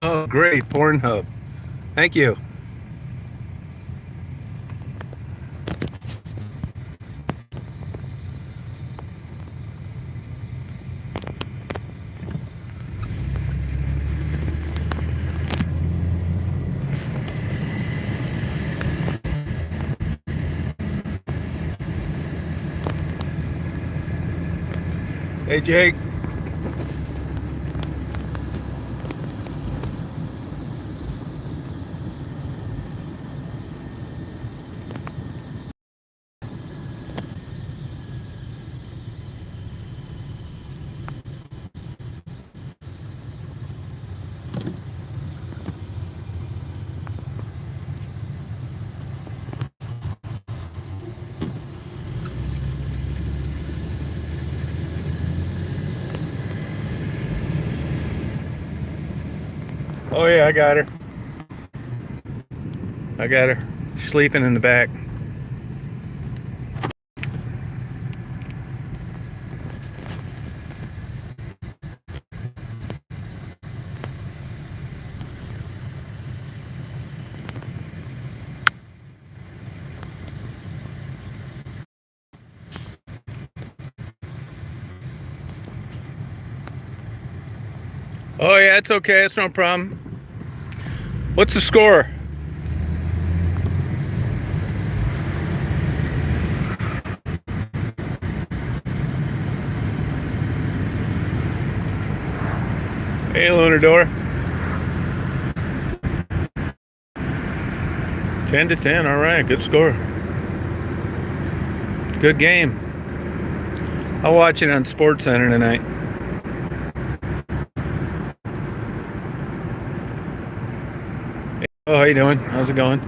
Oh, great. Pornhub. Thank you. Hey, Jake. Oh, yeah, I got her. I got her sleeping in the back. Oh, yeah, it's okay. It's no problem. What's the score? Hey, Lunador. 10-10. All right, good score. Good game. I'll watch it on Sports Center tonight. Oh, how you doing? How's it going?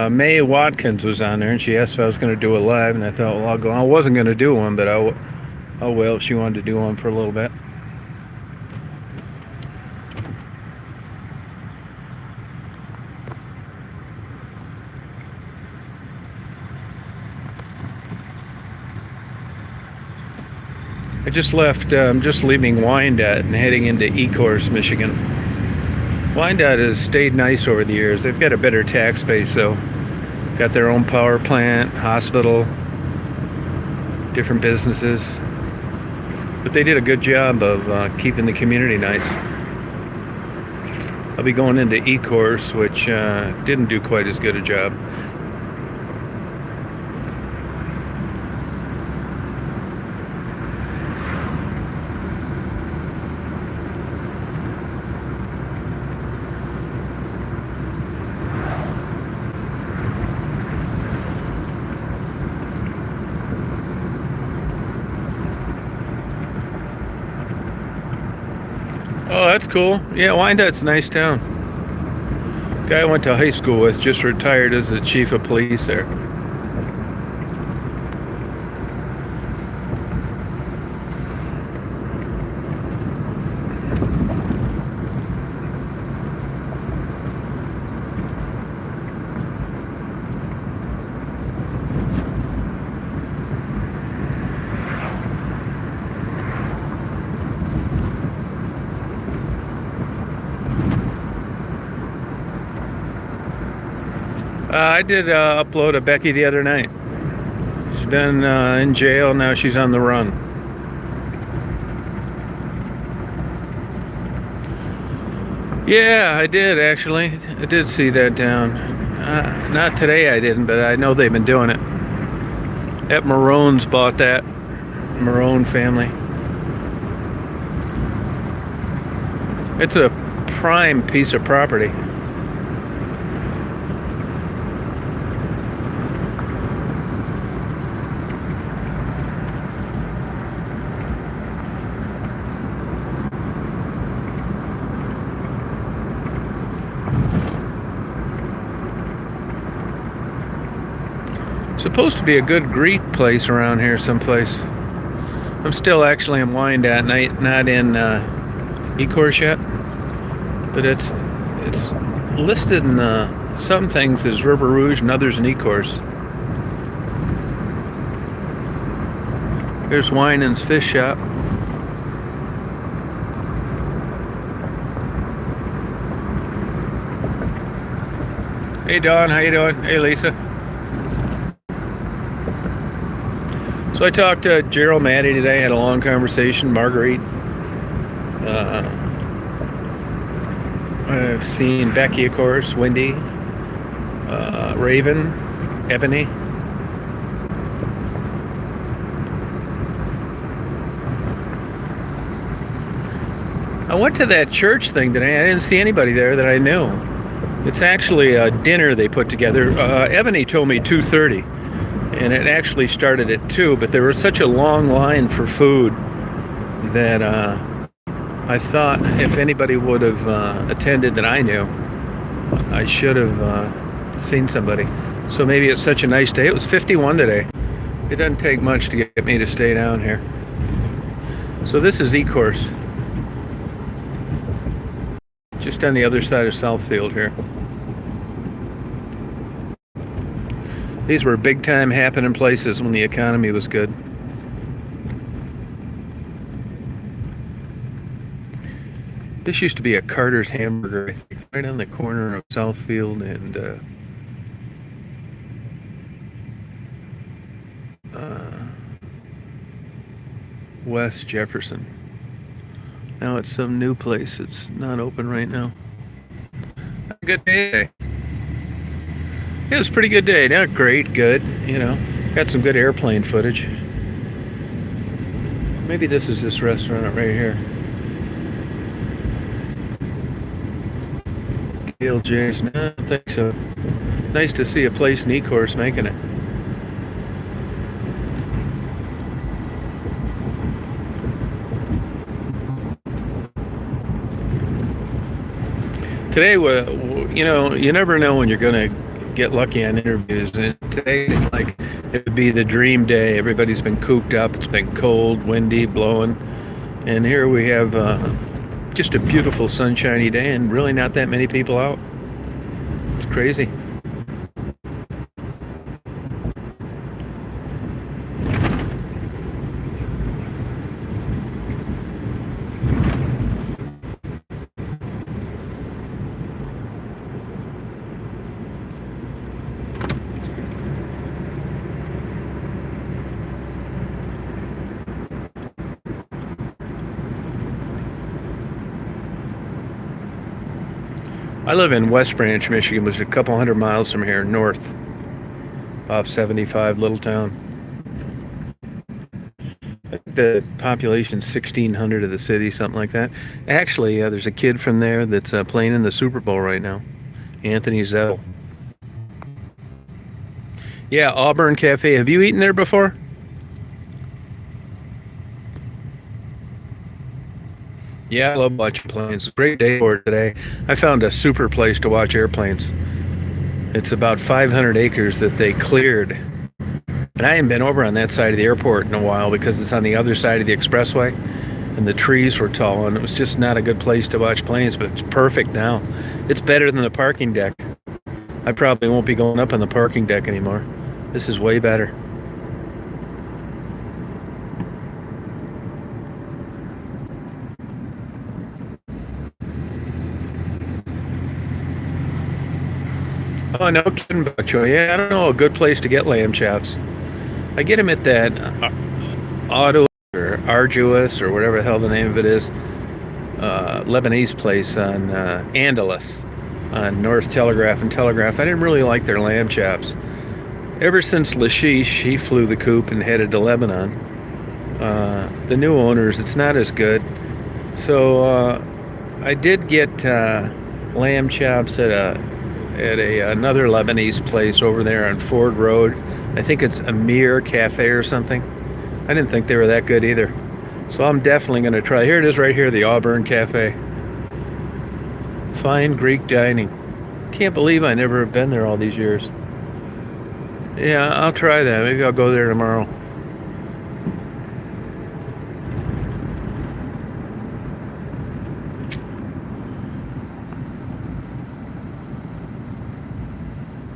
May Watkins was on there, and she asked if I was going to do it live, and I thought, well, I'll go. I wasn't going to do one, but I will. She wanted to do one for a little bit. I just left. I'm just leaving Wyandotte and heading into Ecorse, Michigan. Wyandotte has stayed nice over the years. They've got a better tax base, though. Got their own power plant, hospital, different businesses. But they did a good job of keeping the community nice. I'll be going into Ecorse, which didn't do quite as good a job. Oh, that's cool. Yeah, Wyandottes a nice town. Guy I went to high school with just retired as the chief of police there. I did upload a Becky the other night. She's been in jail, now she's on the run. Yeah, I did actually. I did see that down. Not today I didn't, but I know they've been doing it. At Marone's bought that. Marone family. It's a prime piece of property. Supposed to be a good Greek place around here someplace. I'm still actually in Wyandotte, not in Ecorse yet, but it's listed in some things as River Rouge and others in Ecorse. There's Winans Fish Shop. Hey Don, how you doing? Hey Lisa. So I talked to Gerald Maddie today, had a long conversation. Marguerite. I've seen Becky, of course, Wendy, Raven, Ebony. I went to that church thing today. I didn't see anybody there that I knew. It's actually a dinner they put together. Ebony told me 2:30, and it actually started at 2, but there was such a long line for food that I thought if anybody would have attended that I knew, I should have seen somebody. So maybe it's such a nice day. It was 51 today. It doesn't take much to get me to stay down here. So this is E-Course. Just on the other side of Southfield here. These were big time happening places when the economy was good. This used to be a Carter's Hamburger, I think, right on the corner of Southfield and West Jefferson. Now it's some new place. It's not open right now. A good day. It was a pretty good day. Not great, good. You know, got some good airplane footage. Maybe this is this restaurant right here. KLJ's. No, I don't think so. Nice to see a place in E-Course making it. Today, you know, you never know when you're going to get lucky on interviews. And today, it's like it would be the dream day. Everybody's been cooped up. It's been cold, windy, blowing. And here we have just a beautiful sunshiny day and really not that many people out. It's crazy. I live in West Branch, Michigan, which is a couple hundred miles from here, north, off 75, little town. I think the population's 1,600 of the city, something like that. Actually, there's a kid from there that's playing in the Super Bowl right now, Anthony Zettel. Yeah, Auburn Cafe. Have you eaten there before? Yeah, I love watching planes. Great day for it today. I found a super place to watch airplanes. It's about 500 acres that they cleared. And I haven't been over on that side of the airport in a while because it's on the other side of the expressway. And the trees were tall and it was just not a good place to watch planes, but it's perfect now. It's better than the parking deck. I probably won't be going up on the parking deck anymore. This is way better. Oh, no kidding, Buckchoy. Yeah, I don't know a good place to get lamb chops. I get them at that Auto or Arduous or whatever the hell the name of it is, Lebanese place on Andalus on North Telegraph and Telegraph. I didn't really like their lamb chops. Ever since Lashish, he flew the coop and headed to Lebanon. The new owners, it's not as good. So I did get lamb chops at another Lebanese place over there on Ford Road. I think it's Amir Cafe or something. I didn't think they were that good either. So I'm definitely going to try. Here it is right here, the Auburn Cafe. Fine Greek dining. Can't believe I never have been there all these years. Yeah, I'll try that. Maybe I'll go there tomorrow.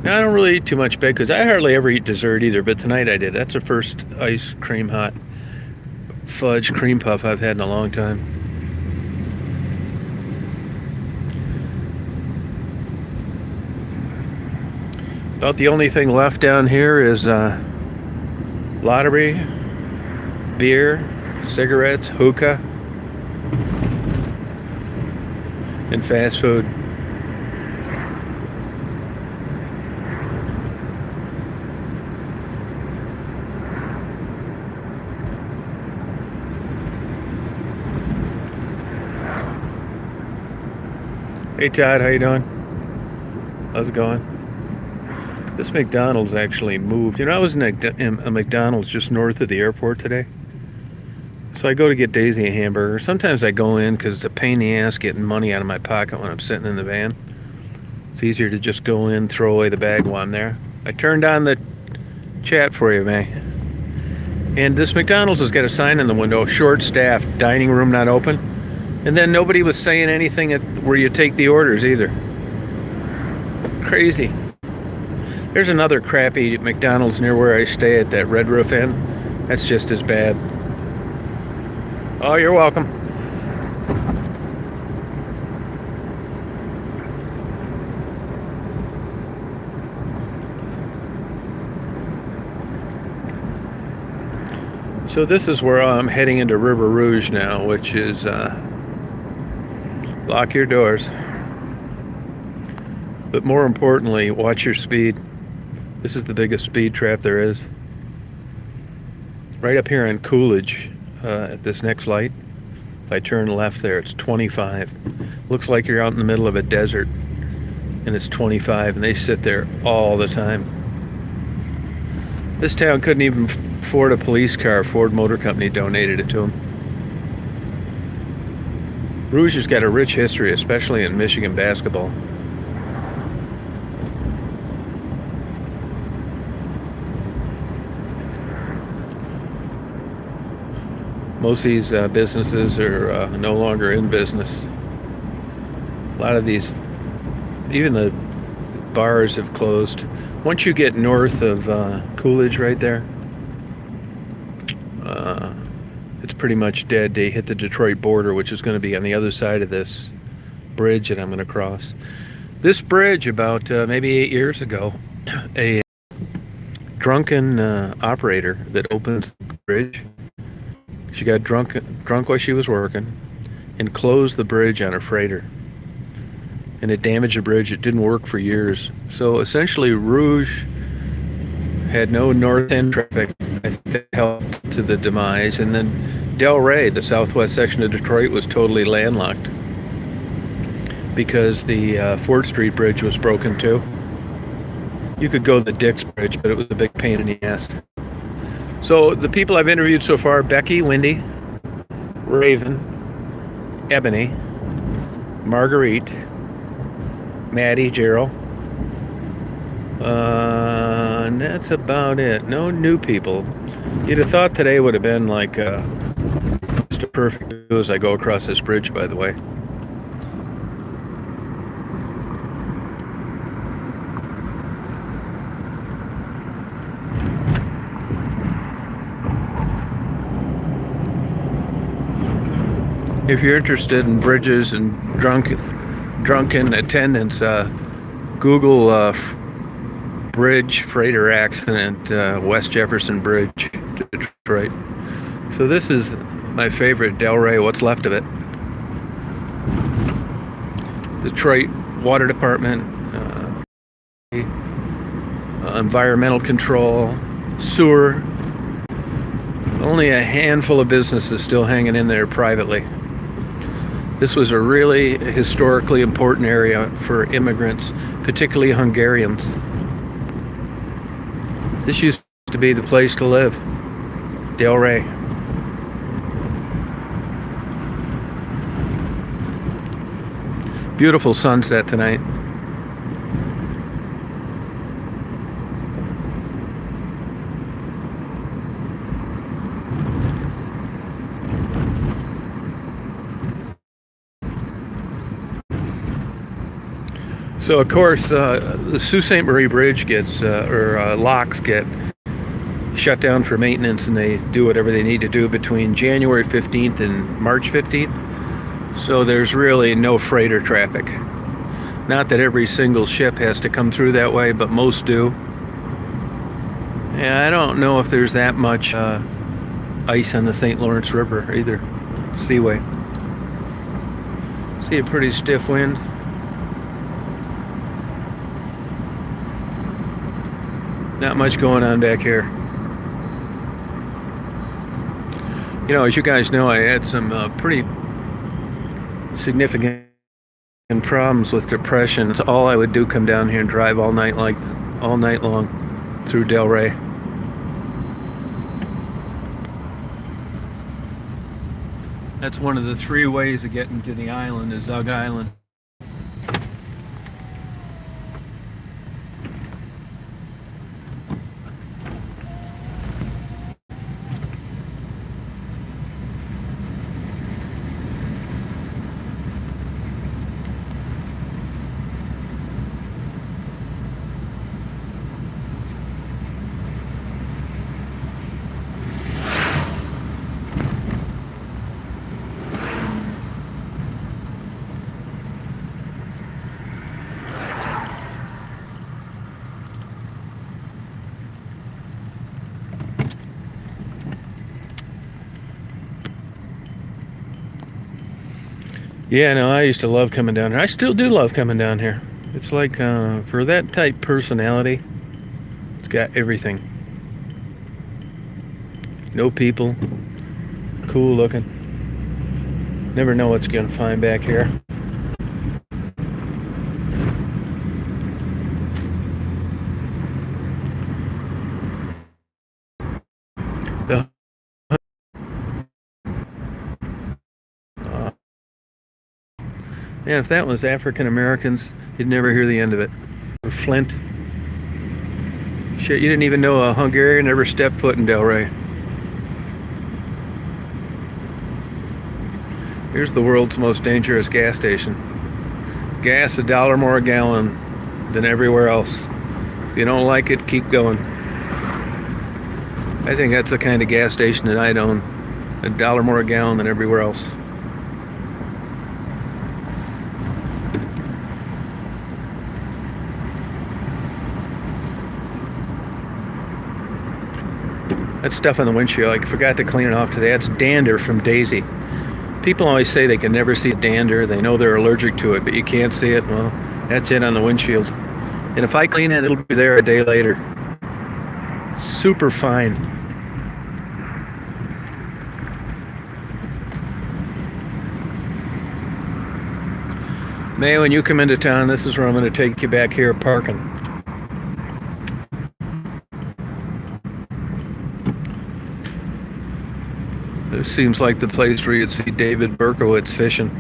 Now, I don't really eat too much baked goods. I hardly ever eat dessert either, but tonight I did. That's the first ice cream hot. fudge cream puff I've had in a long time. About the only thing left down here is lottery, beer, cigarettes, hookah, and fast food. Hey Todd, how you doing? How's it going? This McDonald's actually moved. You know, I was in a McDonald's just north of the airport today. So I go to get Daisy a hamburger. Sometimes I go in because it's a pain in the ass getting money out of my pocket when I'm sitting in the van. It's easier to just go in, throw away the bag while I'm there. I turned on the chat for you, May. And this McDonald's has got a sign in the window, short staffed, dining room not open. And then nobody was saying anything where you take the orders either. Crazy. There's another crappy McDonald's near where I stay at that Red Roof Inn. That's just as bad. Oh, you're welcome. So this is where I'm heading into River Rouge now, which is lock your doors. But more importantly, watch your speed. This is the biggest speed trap there is. Right up here on Coolidge, at this next light, if I turn left there, it's 25. Looks like you're out in the middle of a desert, and it's 25, and they sit there all the time. This town couldn't even afford a police car. Ford Motor Company donated it to them. Rouge has got a rich history, especially in Michigan basketball. Most of these businesses are no longer in business. A lot of these, even the bars have closed. Once you get north of Coolidge right there, it's pretty much dead. They hit the Detroit border, which is going to be on the other side of this bridge that I'm going to cross. This bridge, about maybe 8 years ago, a drunken operator that opens the bridge, she got drunk while she was working and closed the bridge on a freighter. And it damaged the bridge. It didn't work for years. So essentially Rouge had no north end traffic. I think that helped to the demise. And then Delray, the southwest section of Detroit, was totally landlocked because the 4th Street Bridge was broken too. You could go the Dix Bridge, but it was a big pain in the ass. So the people I've interviewed so far: Becky, Wendy, Raven, Ebony, Marguerite, Maddie, Gerald, and that's about it. No new people. You'd have thought today would have been like just a perfect view as I go across this bridge, by the way. If you're interested in bridges and drunken attendants, Google bridge freighter accident, West Jefferson Bridge, Detroit. So this is my favorite, Delray, what's left of it. Detroit Water Department, environmental control, sewer. Only a handful of businesses still hanging in there privately. This was a really historically important area for immigrants, particularly Hungarians. This used to be the place to live, Delray. Beautiful sunset tonight. So of course, the Sault Ste. Marie Bridge gets, locks get shut down for maintenance, and they do whatever they need to do between January 15th and March 15th. So there's really no freighter traffic. Not that every single ship has to come through that way, but most do. And I don't know if there's that much ice on the St. Lawrence River either, seaway. See a pretty stiff wind. Not much going on back here. You know, as you guys know, I had some pretty significant problems with depression. It's all I would do, come down here and drive all night long through Delray. That's one of the 3 ways of getting to the island, is Zug Island. Yeah, no, I used to love coming down here. I still do love coming down here. It's like, for that type personality, it's got everything. No people, cool looking. Never know what's gonna find back here. The Yeah, if that was African Americans, you'd never hear the end of it. Flint. Shit, you didn't even know a Hungarian ever stepped foot in Delray. Here's the world's most dangerous gas station. Gas $1 more a gallon than everywhere else. If you don't like it, keep going. I think that's the kind of gas station that I'd own. $1 more a gallon than everywhere else. That stuff on the windshield, I forgot to clean it off today. That's dander from Daisy. People always say they can never see dander. They know they're allergic to it, but you can't see it. Well, that's it on the windshield. And if I clean it, it'll be there a day later. Super fine. May, when you come into town, this is where I'm going to take you back here parking. This seems like the place where you'd see David Berkowitz fishing.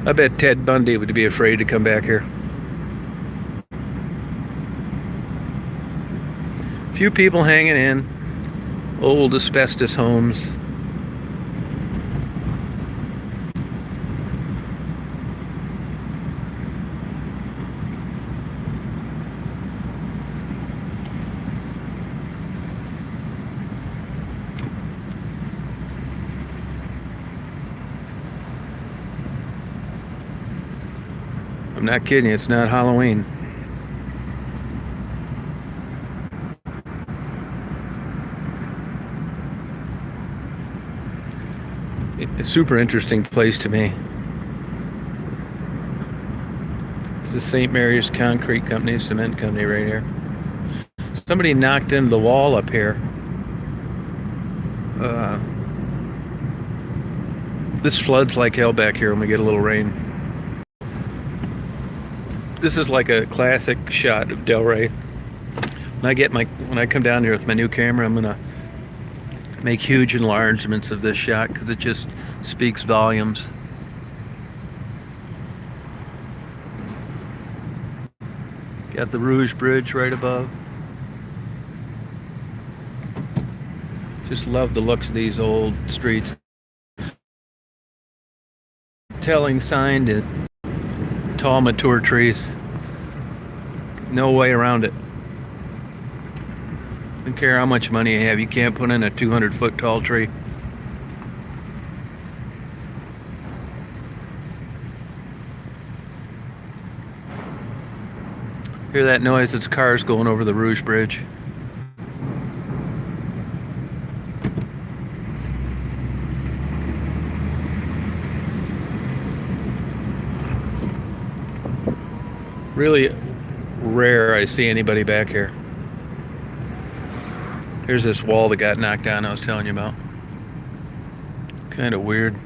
I bet Ted Bundy would be afraid to come back here. Few people hanging in. Old asbestos homes. I'm not kidding you, it's not Halloween. It's a super interesting place to me. This is St. Mary's Concrete Company, cement company right here. Somebody knocked in the wall up here. This floods like hell back here when we get a little rain. This is like a classic shot of Delray. When I come down here with my new camera, I'm gonna make huge enlargements of this shot because it just speaks volumes. Got the Rouge Bridge right above. Just love the looks of these old streets. Telling sign to tall mature trees. No way around it. Don't care how much money you have, you can't put in a 200-foot tall tree. Hear that noise? It's cars going over the Rouge Bridge. Really rare I see anybody back here. Here's this wall that got knocked down I was telling you about. Kind of weird.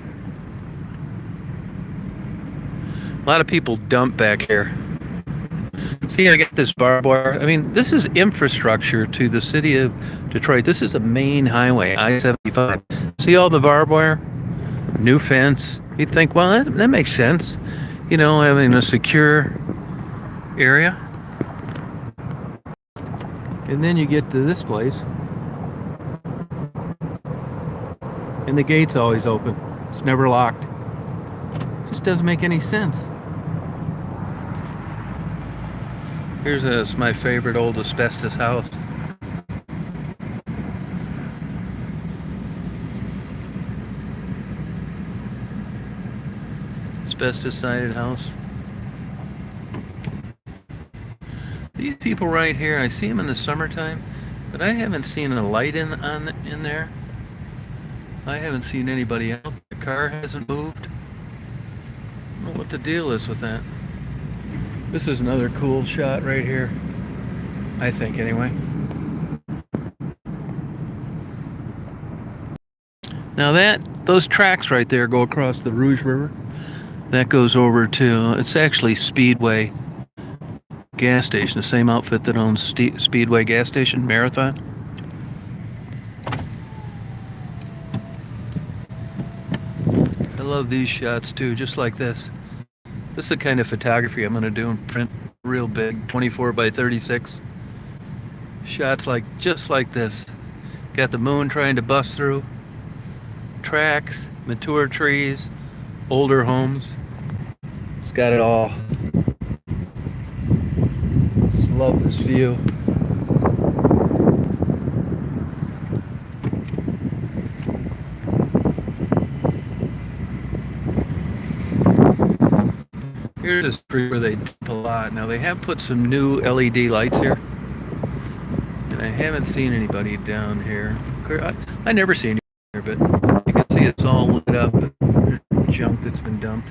A lot of people dump back here. See, I got this barbed wire. I mean, this is infrastructure to the city of Detroit. This is a main highway, I-75. See all the barbed wire? New fence. You'd think, well, that makes sense. You know, having a secure area. And then you get to this place, and the gate's always open. It's never locked. It just doesn't make any sense. Here's my favorite old asbestos house. Asbestos sided house. These people right here, I see them in the summertime, but I haven't seen a light in there. I haven't seen anybody out. The car hasn't moved. I don't know what the deal is with that. This is another cool shot right here. I think, anyway. Now those tracks right there go across the Rouge River. That goes over to, it's actually Speedway gas station, the same outfit that owns Speedway gas station, Marathon. I love these shots too, just like this. This is the kind of photography I'm going to do and print real big, 24 by 36. Shots just like this. Got the moon trying to bust through. Tracks, mature trees, older homes. It's got it all. Just love this view. Here's a street where they dump a lot. Now they have put some new LED lights here, and I haven't seen anybody down here. I never see anybody here, but you can see it's all lit up. Junk that's been dumped.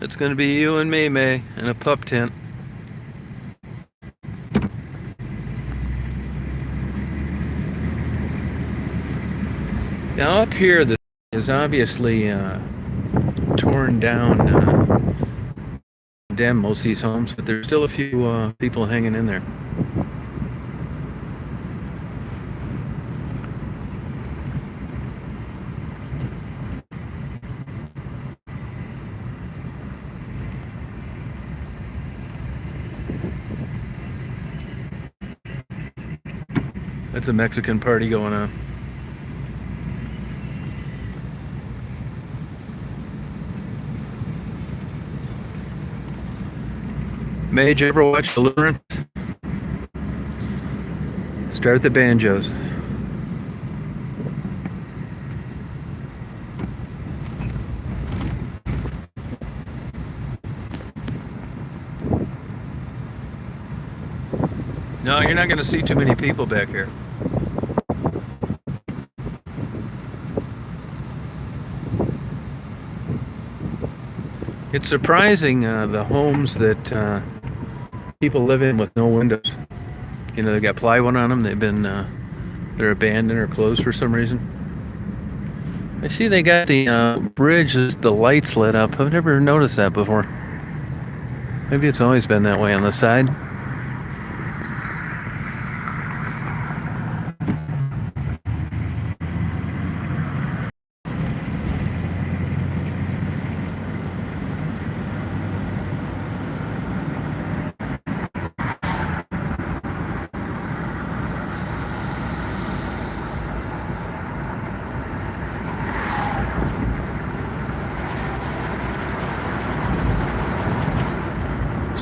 It's going to be you and me, May, in a pup tent. Now up here, the is obviously torn down, condemned most of these homes, but there's still a few people hanging in there. That's a Mexican party going on. May, did you ever watch Deliverance? Start the banjos. No, you're not going to see too many people back here. It's surprising the homes that people live in with no windows. You know, they got plywood on them. They're abandoned or closed for some reason. I see they got the bridge, the lights lit up. I've never noticed that before. Maybe it's always been that way on the side.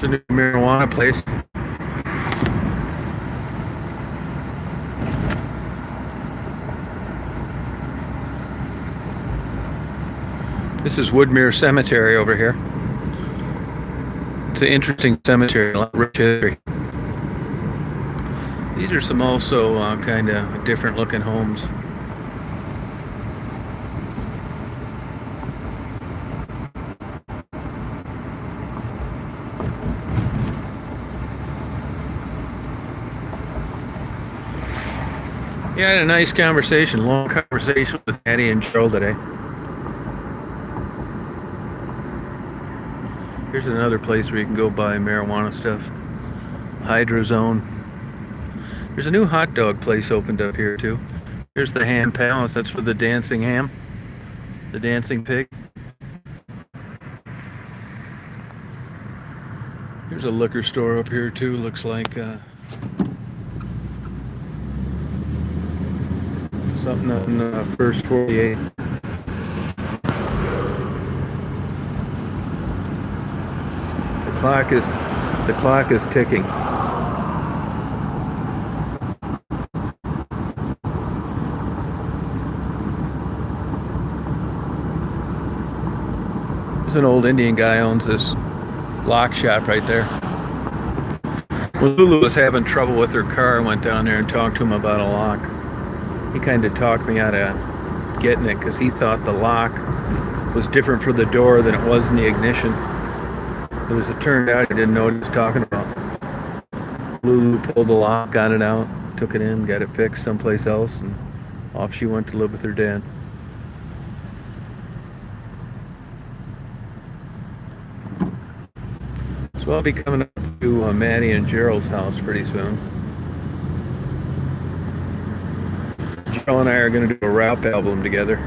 It's a new marijuana place. This is Woodmere Cemetery over here. It's an interesting cemetery, a lot of rich history. These are some also kind of different looking homes. Yeah, I had a nice conversation, long conversation with Addie and Gerald today. Here's another place where you can go buy marijuana stuff. Hydrozone. There's a new hot dog place opened up here too. Here's the Ham Palace. That's for the dancing ham, the dancing pig. Here's a liquor store up here too. Looks like something on First 48. The clock is ticking. There's an old Indian guy owns this lock shop right there. When Lulu was having trouble with her car, I went down there and talked to him about a lock. He kind of talked me out of getting it because he thought the lock was different for the door than it was in the ignition. It turned out he didn't know what he was talking about. Lulu pulled the lock, got it out, took it in, got it fixed someplace else, and off she went to live with her dad. So I'll be coming up to Maddie and Gerald's house pretty soon. Gerald and I are going to do a rap album together.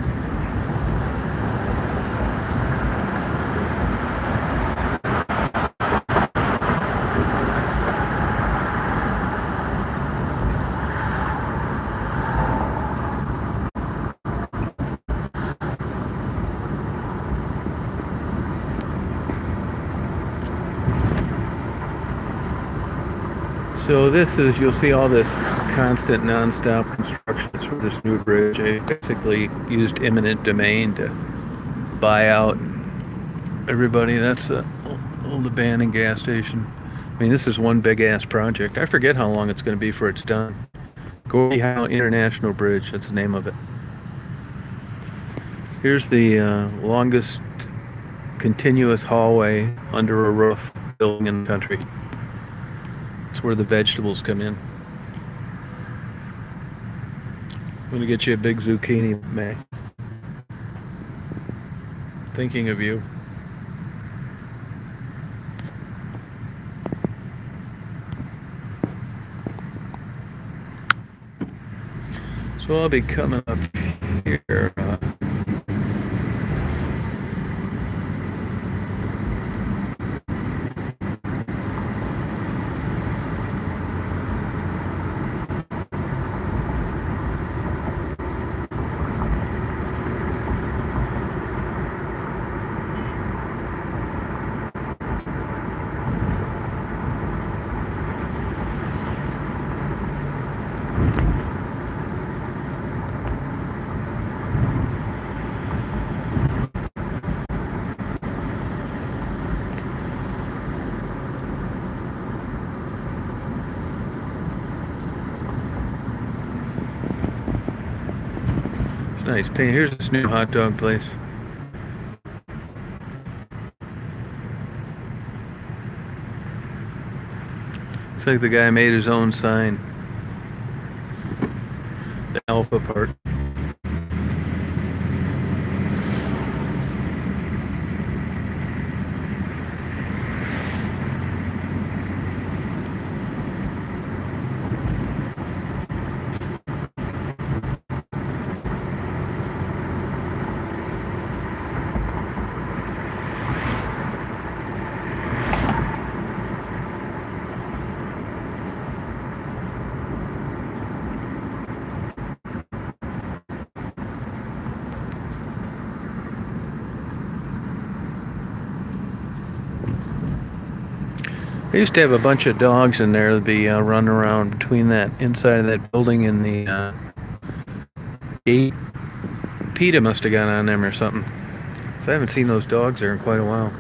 So this is, you'll see all this constant non-stop construction for this new bridge. I basically used eminent domain to buy out everybody. That's an old abandoned gas station. I mean, this is one big ass project. I forget how long it's going to be before it's done. Gordie Howe International Bridge, that's the name of it. Here's the longest continuous hallway under a roof building in the country. It's where the vegetables come in. I'm going to get you a big zucchini, May. Thinking of you. So I'll be coming up here. Nice paint. Here's this new hot dog place. It's like the guy made his own sign. The Alpha part. I used to have a bunch of dogs in there that'd be running around between that inside of that building and the gate. PETA must have got on them or something. So I haven't seen those dogs there in quite a while.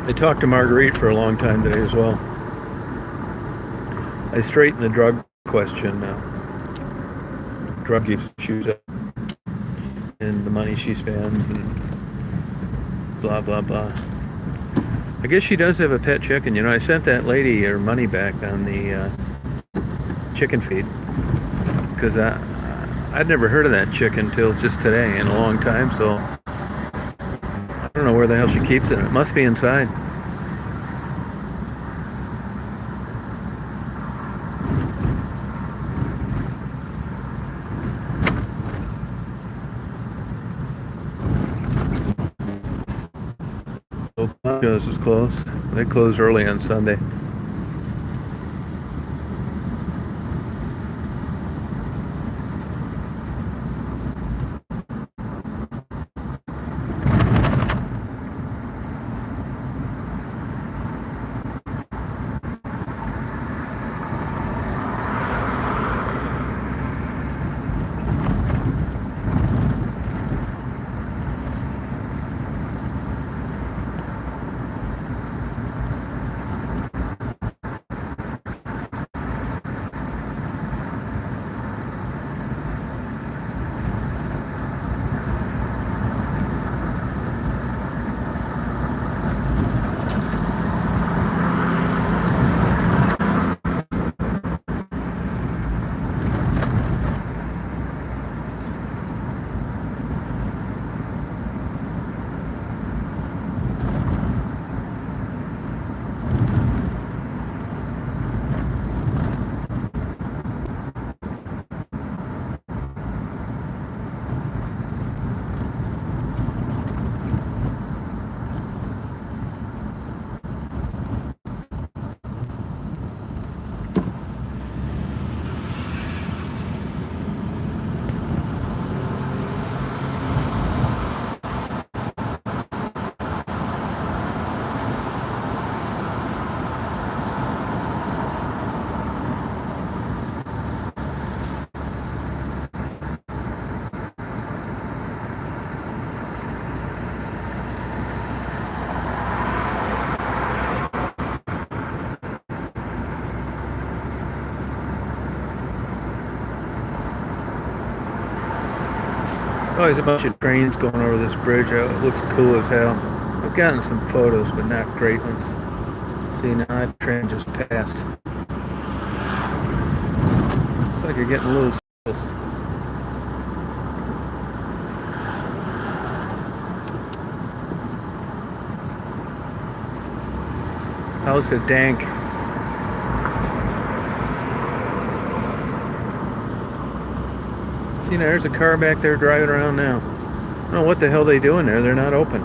I talked to Marguerite for a long time today as well. I straightened the drug question. Drug use issues and the money she spends and blah blah blah. I guess she does have a pet chicken. You know, I sent that lady her money back on the chicken feed because I'd never heard of that chicken till just today in a long time. So I don't know where the hell she keeps it. It must be inside. Joe's is closed. They close early on Sunday. Oh, there's a bunch of trains going over this bridge. It looks cool as hell. I've gotten some photos, but not great ones. See, now that train just passed. Looks like you're getting loose. House of Dank. See, there's a car back there driving around now. I don't know what the hell they doing there. They're not open.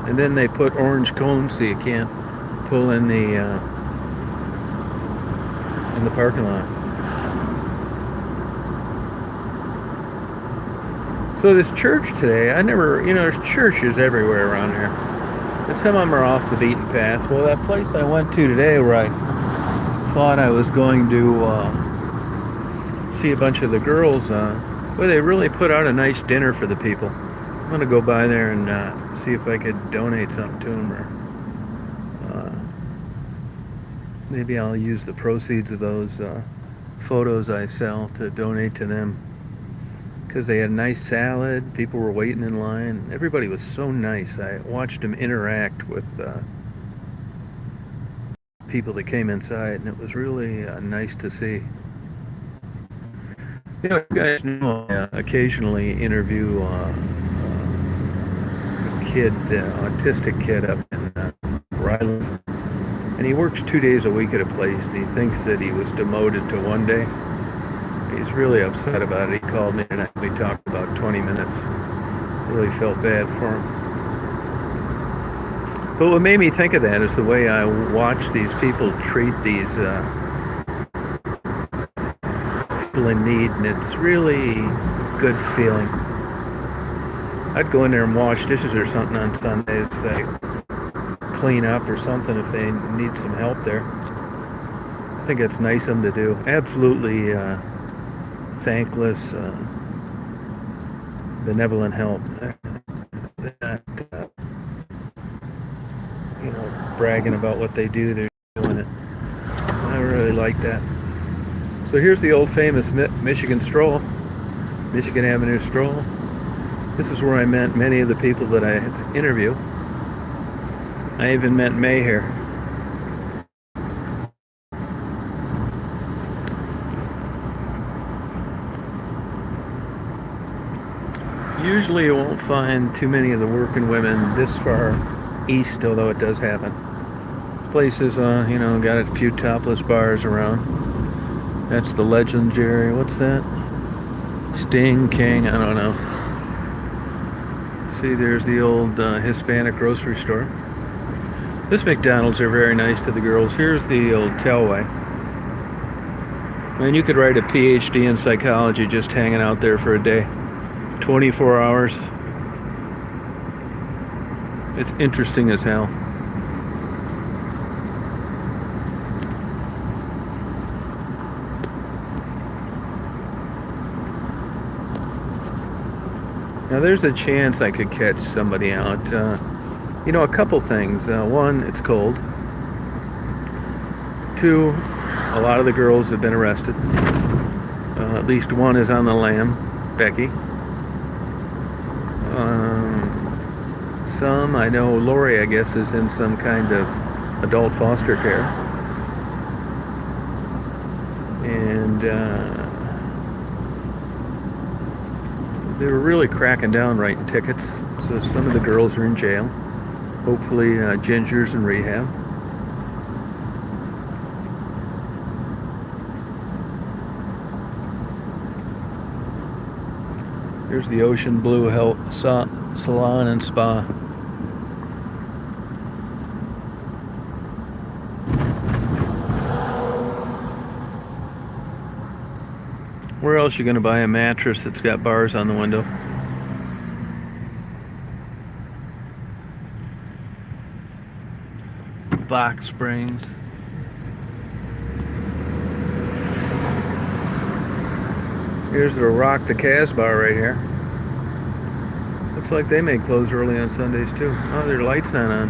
And then they put orange cones so you can't pull in the parking lot. So this church today, there's churches everywhere around here. And some of them are off the beaten path. Well, that place I went to today where I thought I was going to see a bunch of the girls, well, they really put out a nice dinner for the people. I'm going to go by there and see if I could donate something to them, or maybe I'll use the proceeds of those photos I sell to donate to them. Because they had a nice salad, people were waiting in line. Everybody was so nice. I watched them interact with people that came inside, and it was really nice to see. You know, you guys know I occasionally interview a kid, autistic kid up in Ryland. And he works 2 days a week at a place, and he thinks that he was demoted to 1 day. He's really upset about it. He called me and we talked about 20 minutes. Really felt bad for him. But what made me think of that is the way I watch these people treat these people in need, and it's really good feeling. I'd go in there and wash dishes or something on Sundays, like clean up or something if they need some help there. I think it's nice of them to do. Absolutely thankless, benevolent help. Bragging about what they do, they're doing it. I really like that. So here's the old famous Michigan stroll, Michigan Avenue stroll. This is where I met many of the people that I interview. I even met May here. Usually you won't find too many of the working women this far east, although it does happen. Places, got a few topless bars around. That's the legendary, what's that? Sting King, I don't know. See, there's the old Hispanic grocery store. This McDonald's are very nice to the girls. Here's the old Telway. Man, you could write a PhD in psychology just hanging out there for a day. 24 hours. It's interesting as hell. Now there's a chance I could catch somebody out. A couple things. One, it's cold. Two, a lot of the girls have been arrested. At least one is on the lam, Becky. Some, I know Lori, I guess, is in some kind of adult foster care. And they were really cracking down writing tickets. So some of the girls are in jail. Hopefully Ginger's in rehab. Here's the Ocean Blue Salon and Spa. Where else are you going to buy a mattress that's got bars on the window? Box springs. Here's the Rock the Casbah right here. Looks like they may close early on Sundays too. Oh, their light's not on.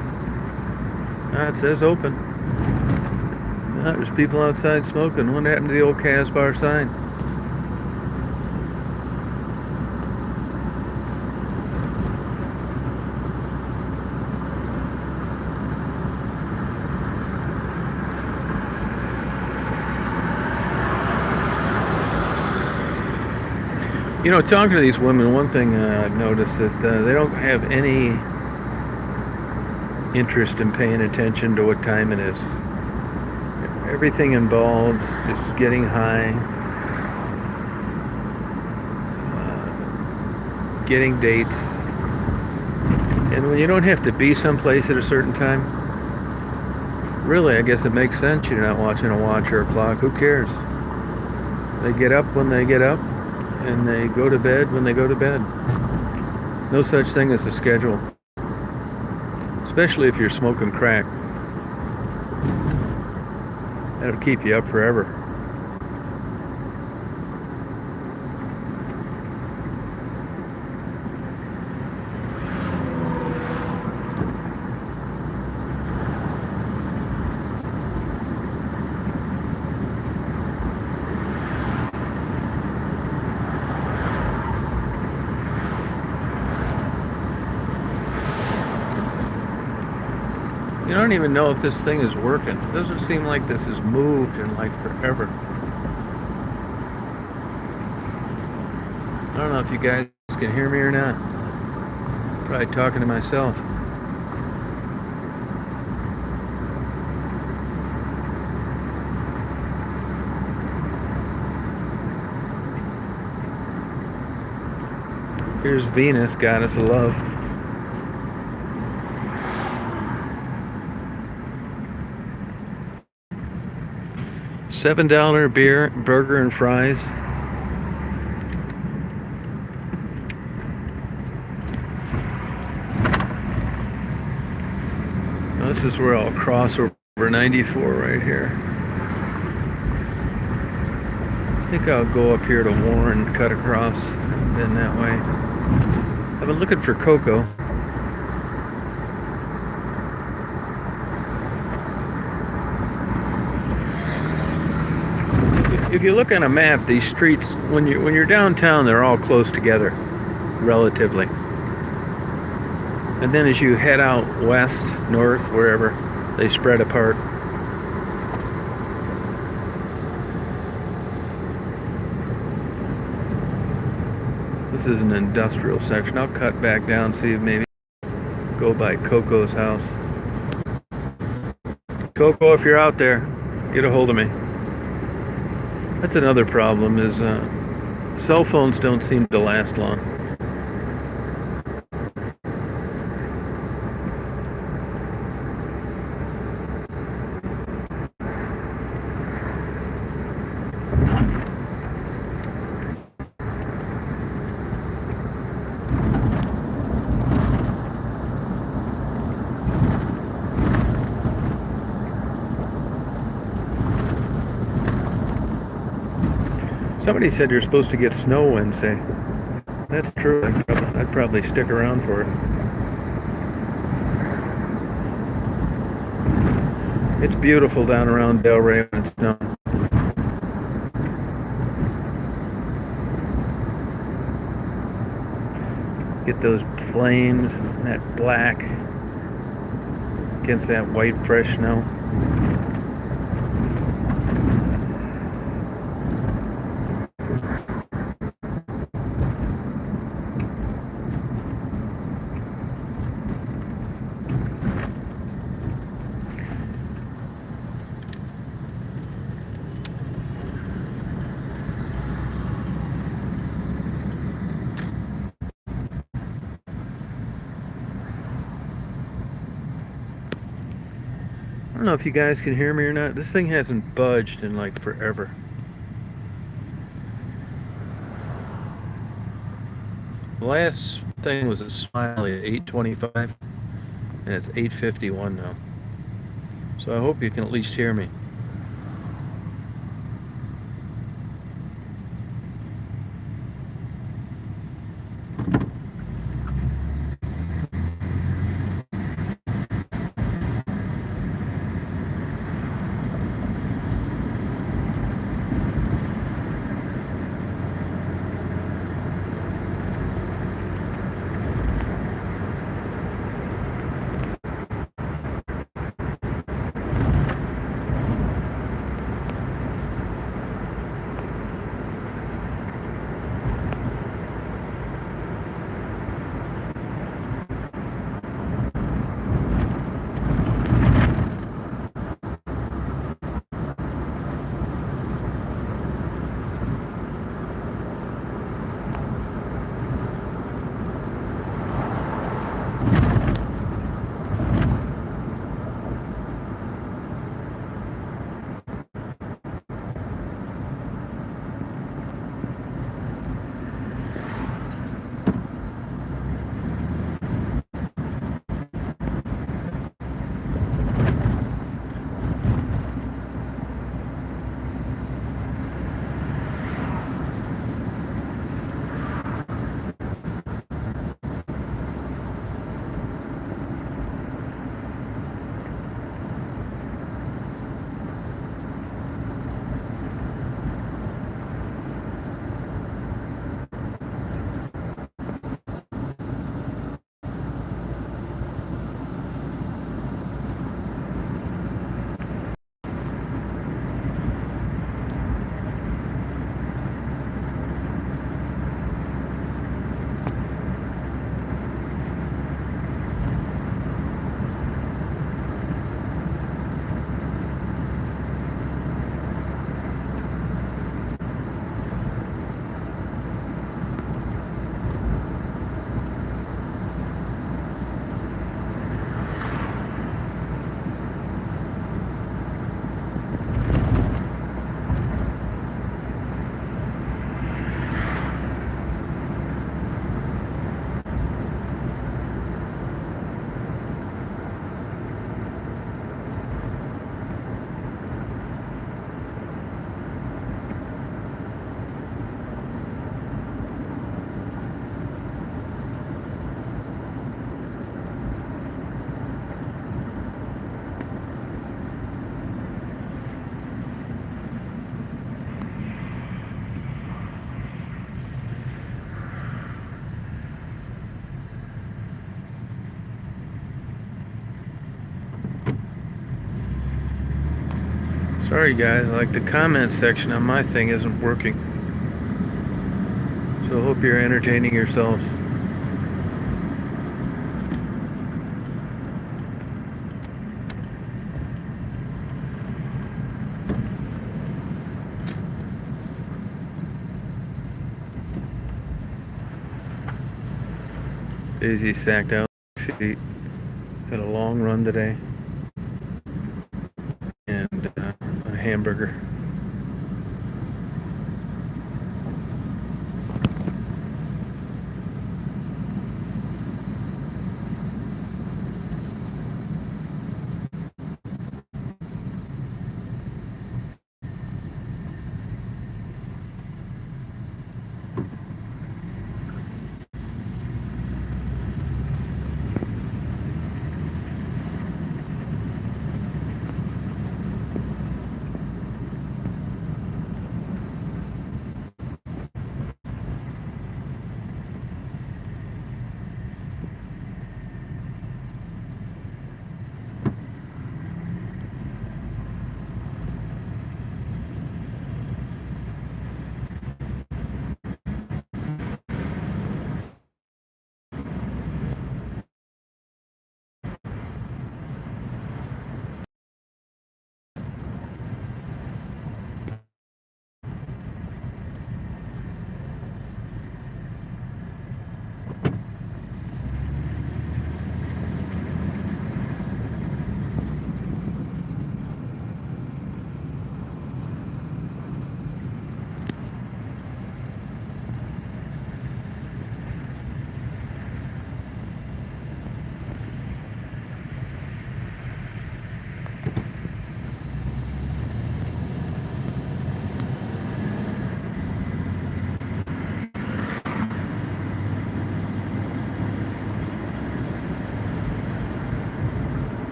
Ah, it says open. Ah, there's people outside smoking. What happened to the old Casbah sign? Talking to these women, one thing I've noticed that they don't have any interest in paying attention to what time it is. Everything involves just getting high, getting dates, and when you don't have to be someplace at a certain time, really, I guess it makes sense you're not watching a watch or a clock. Who cares? They get up when they get up, and they go to bed when they go to bed. No such thing as a schedule. Especially if you're smoking crack. That'll keep you up forever. I don't even know if this thing is working. It doesn't seem like this has moved in like forever. I don't know if you guys can hear me or not. Probably talking to myself. Here's Venus, goddess of love. $7 beer, burger, and fries. Now this is where I'll cross over 94 right here. I think I'll go up here to Warren, cut across, and then that way. I've been looking for cocoa. If you look on a map, these streets, when you're downtown, they're all close together, relatively. And then as you head out west, north, wherever, they spread apart. This is an industrial section. I'll cut back down, see if maybe go by Coco's house. Coco, if you're out there, get a hold of me. That's another problem is cell phones don't seem to last long. Somebody said you're supposed to get snow Wednesday. That's true. I'd probably stick around for it. It's beautiful down around Delray when it's snowing. Get those flames and that black against that white fresh snow. I don't know if you guys can hear me or not. This thing hasn't budged in like forever. The last thing was a smiley at 8:25, and it's 8:51 now. So I hope you can at least hear me. Sorry guys, like the comment section on my thing isn't working. So hope you're entertaining yourselves. Daisy sacked out seat. Had a long run today. And a hamburger.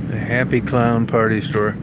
The Happy Clown Party Store.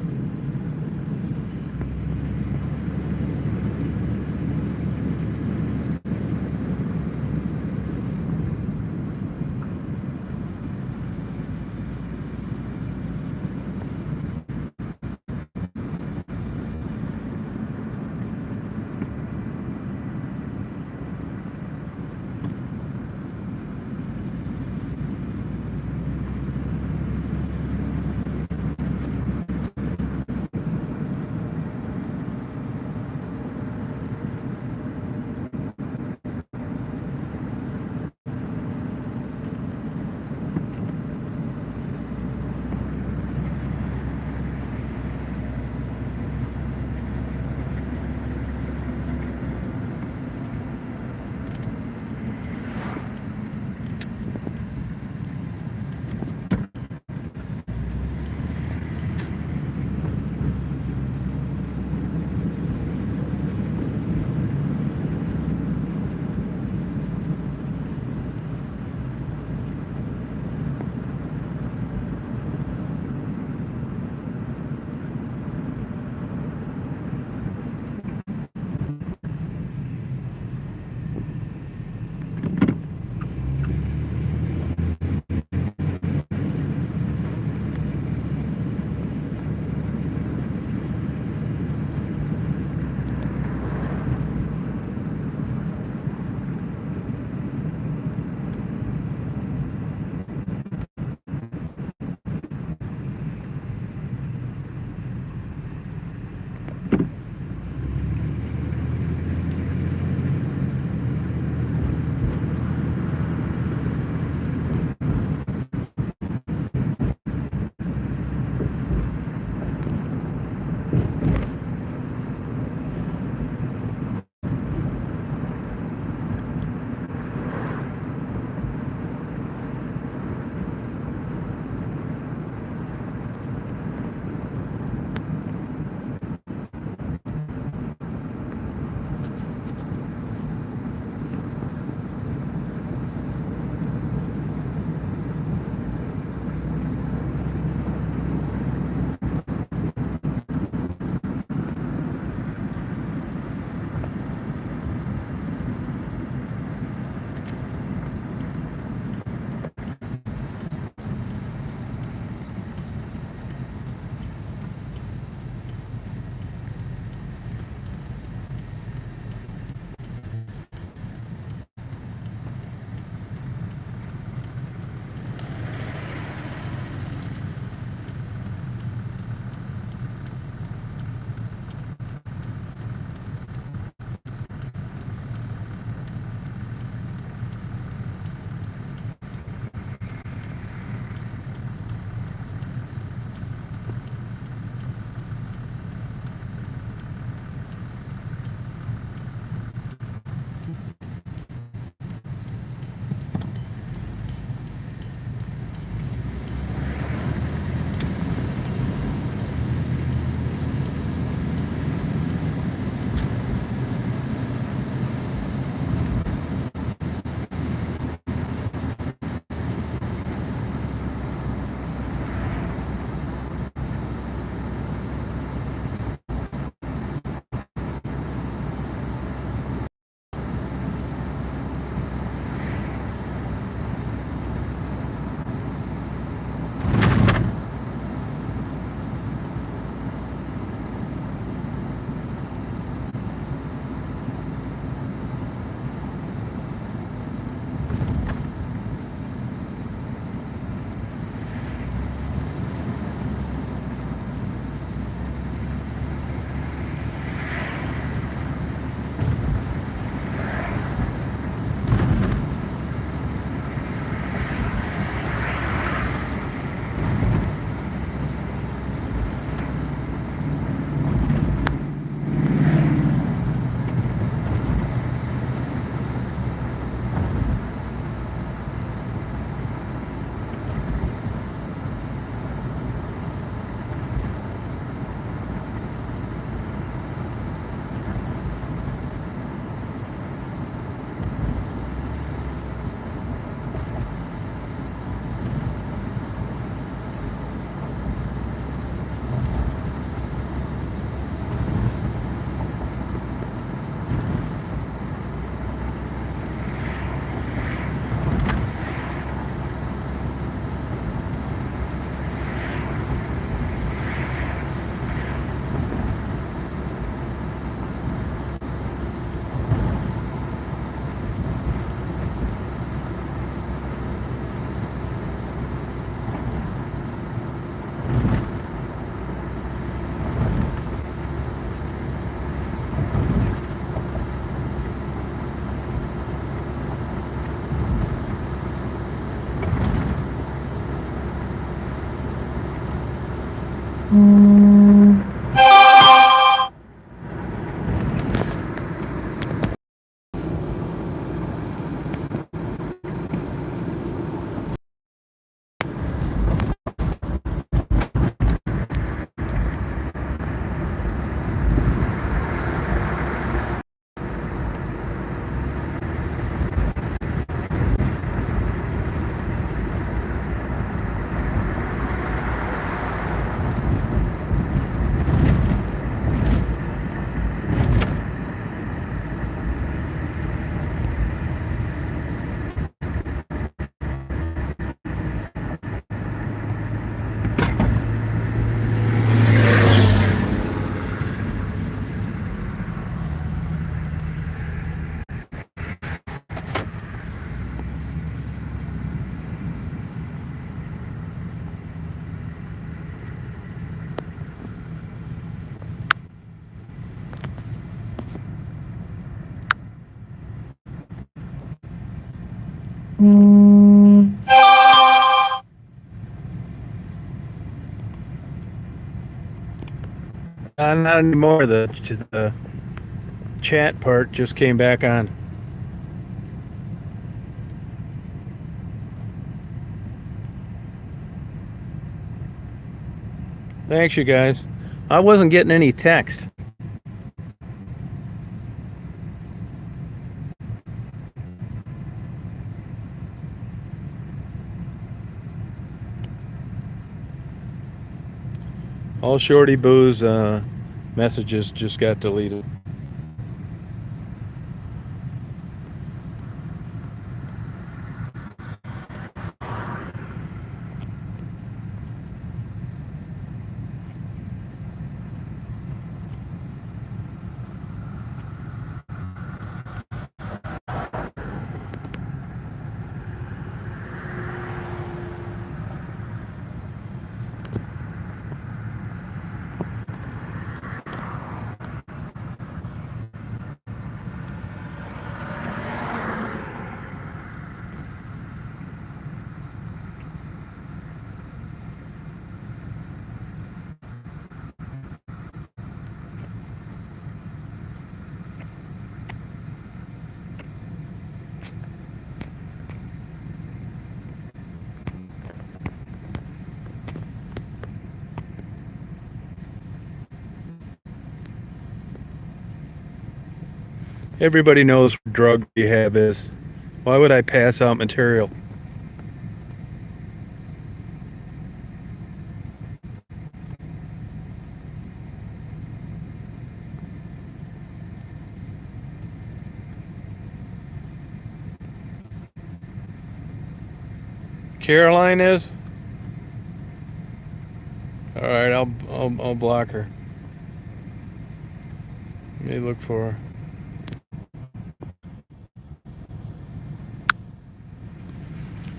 Not anymore. The chat part just came back on. Thanks, you guys. I wasn't getting any text. All Shorty Boo's messages just got deleted. Everybody knows what drug rehab is. Why would I pass out material? Caroline is? All right, I'll block her. Let me look for her.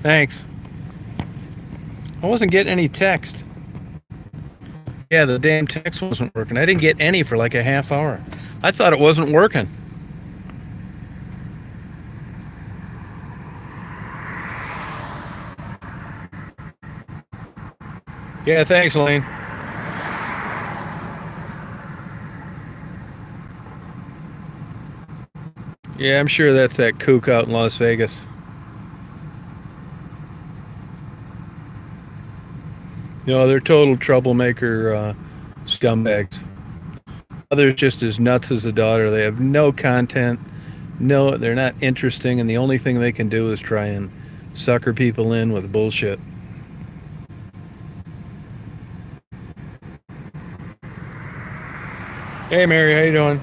Thanks. I wasn't getting any text. Yeah, the damn text wasn't working. I didn't get any for like a half hour. I thought it wasn't working. Yeah, thanks, Lane. Yeah, I'm sure that's that kook out in Las Vegas. No, they're total troublemaker scumbags. Mother's just as nuts as the daughter. They have no content. No, they're not interesting, and the only thing they can do is try and sucker people in with bullshit. Hey, Mary, how you doing?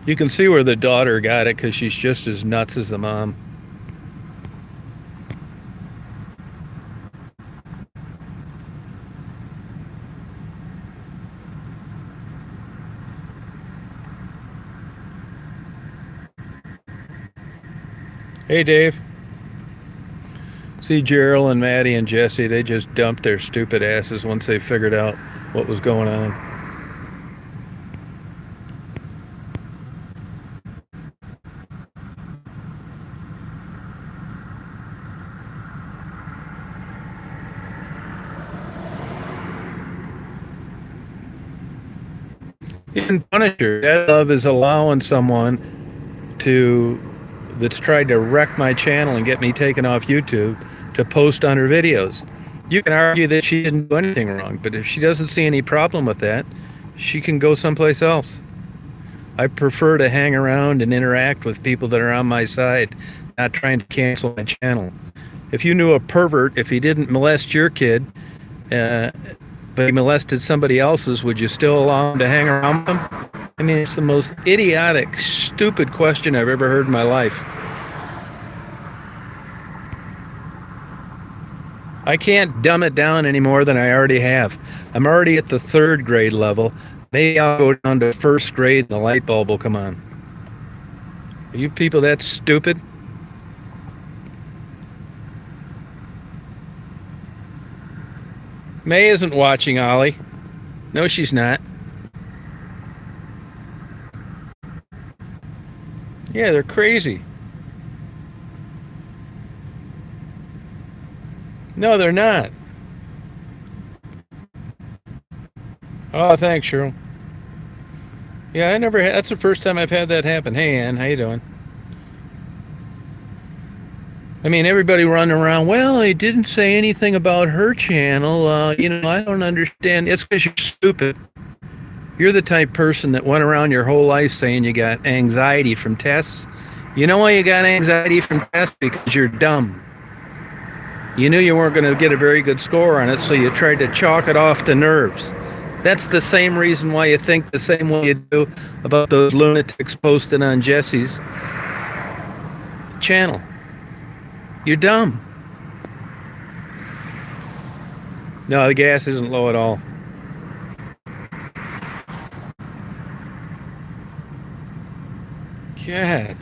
You can see where the daughter got it because she's just as nuts as the mom. Hey, Dave. See, Gerald and Maddie and Jesse, they just dumped their stupid asses once they figured out what was going on. You can punish her. Dad love is allowing someone to that's tried to wreck my channel and get me taken off YouTube to post on her videos. You can argue that she didn't do anything wrong, but if she doesn't see any problem with that, she can go someplace else. I prefer to hang around and interact with people that are on my side, not trying to cancel my channel. If you knew a pervert, if he didn't molest your kid, but he molested somebody else's, would you still allow him to hang around with him? I mean, it's the most idiotic, stupid question I've ever heard in my life. I can't dumb it down any more than I already have. I'm already at the 3rd grade level. Maybe I'll go down to 1st grade and the light bulb will come on. Are you people that stupid? May isn't watching, Ollie. No, she's not. Yeah, they're crazy. No, they're not. Oh, thanks, Cheryl. Yeah, I never had, that's the first time I've had that happen. Hey, Ann, how you doing? I mean, everybody running around, well, he didn't say anything about her channel. I don't understand. It's because you're stupid. You're the type person that went around your whole life saying you got anxiety from tests. You know why you got anxiety from tests? Because you're dumb. You knew you weren't going to get a very good score on it, so you tried to chalk it off to nerves. That's the same reason why you think the same way you do about those lunatics posted on Jesse's channel. You're dumb. No, the gas isn't low at all. Cat.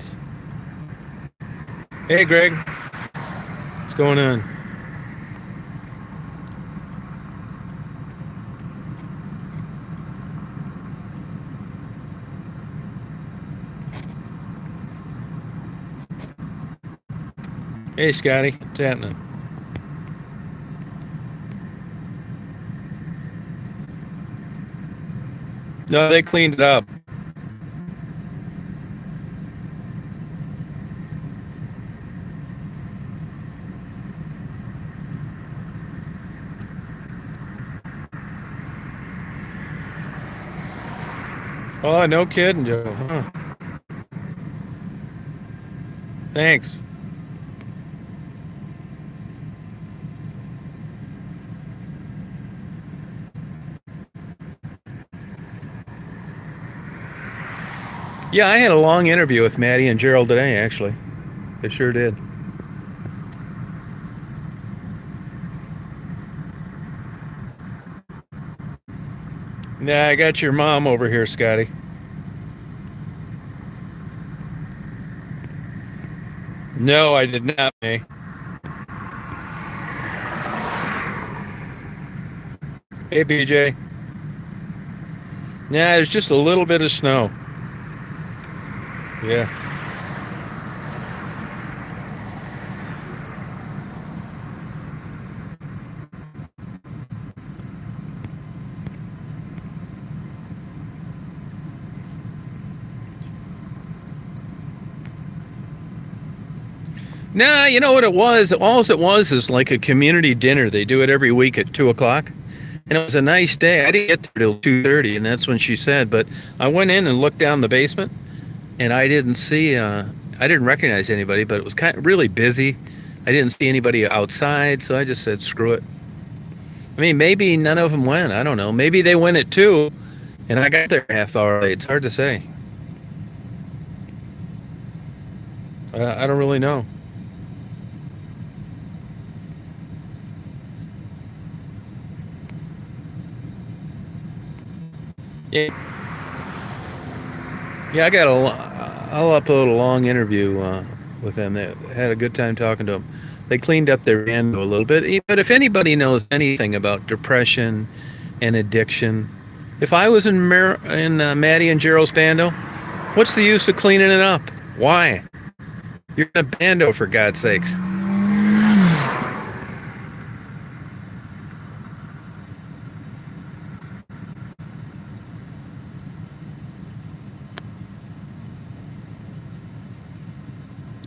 Hey, Greg. What's going on? Hey, Scotty. What's happening? No, they cleaned it up. Oh, no kidding, Joe. Huh. Thanks. Yeah, I had a long interview with Maddie and Gerald today, actually. They sure did. Nah, I got your mom over here, Scotty. No, I did not, May. Hey, BJ. Nah, there's just a little bit of snow. Yeah. Nah, you know what it was? All it was is like a community dinner. They do it every week at 2 o'clock. And it was a nice day. I didn't get there till 2:30, and that's when she said. But I went in and looked down the basement, and I didn't see, I didn't recognize anybody, but it was kind of really busy. I didn't see anybody outside, so I just said, screw it. I mean, maybe none of them went. I don't know. Maybe they went at 2, and I got there a half hour late. It's hard to say. I don't really know. Yeah, yeah. I'll upload a long interview with them. They had a good time talking to them. They cleaned up their bando a little bit. But if anybody knows anything about depression and addiction, if I was in Maddie and Gerald's bando, what's the use of cleaning it up? Why? You're in a bando, for God's sakes.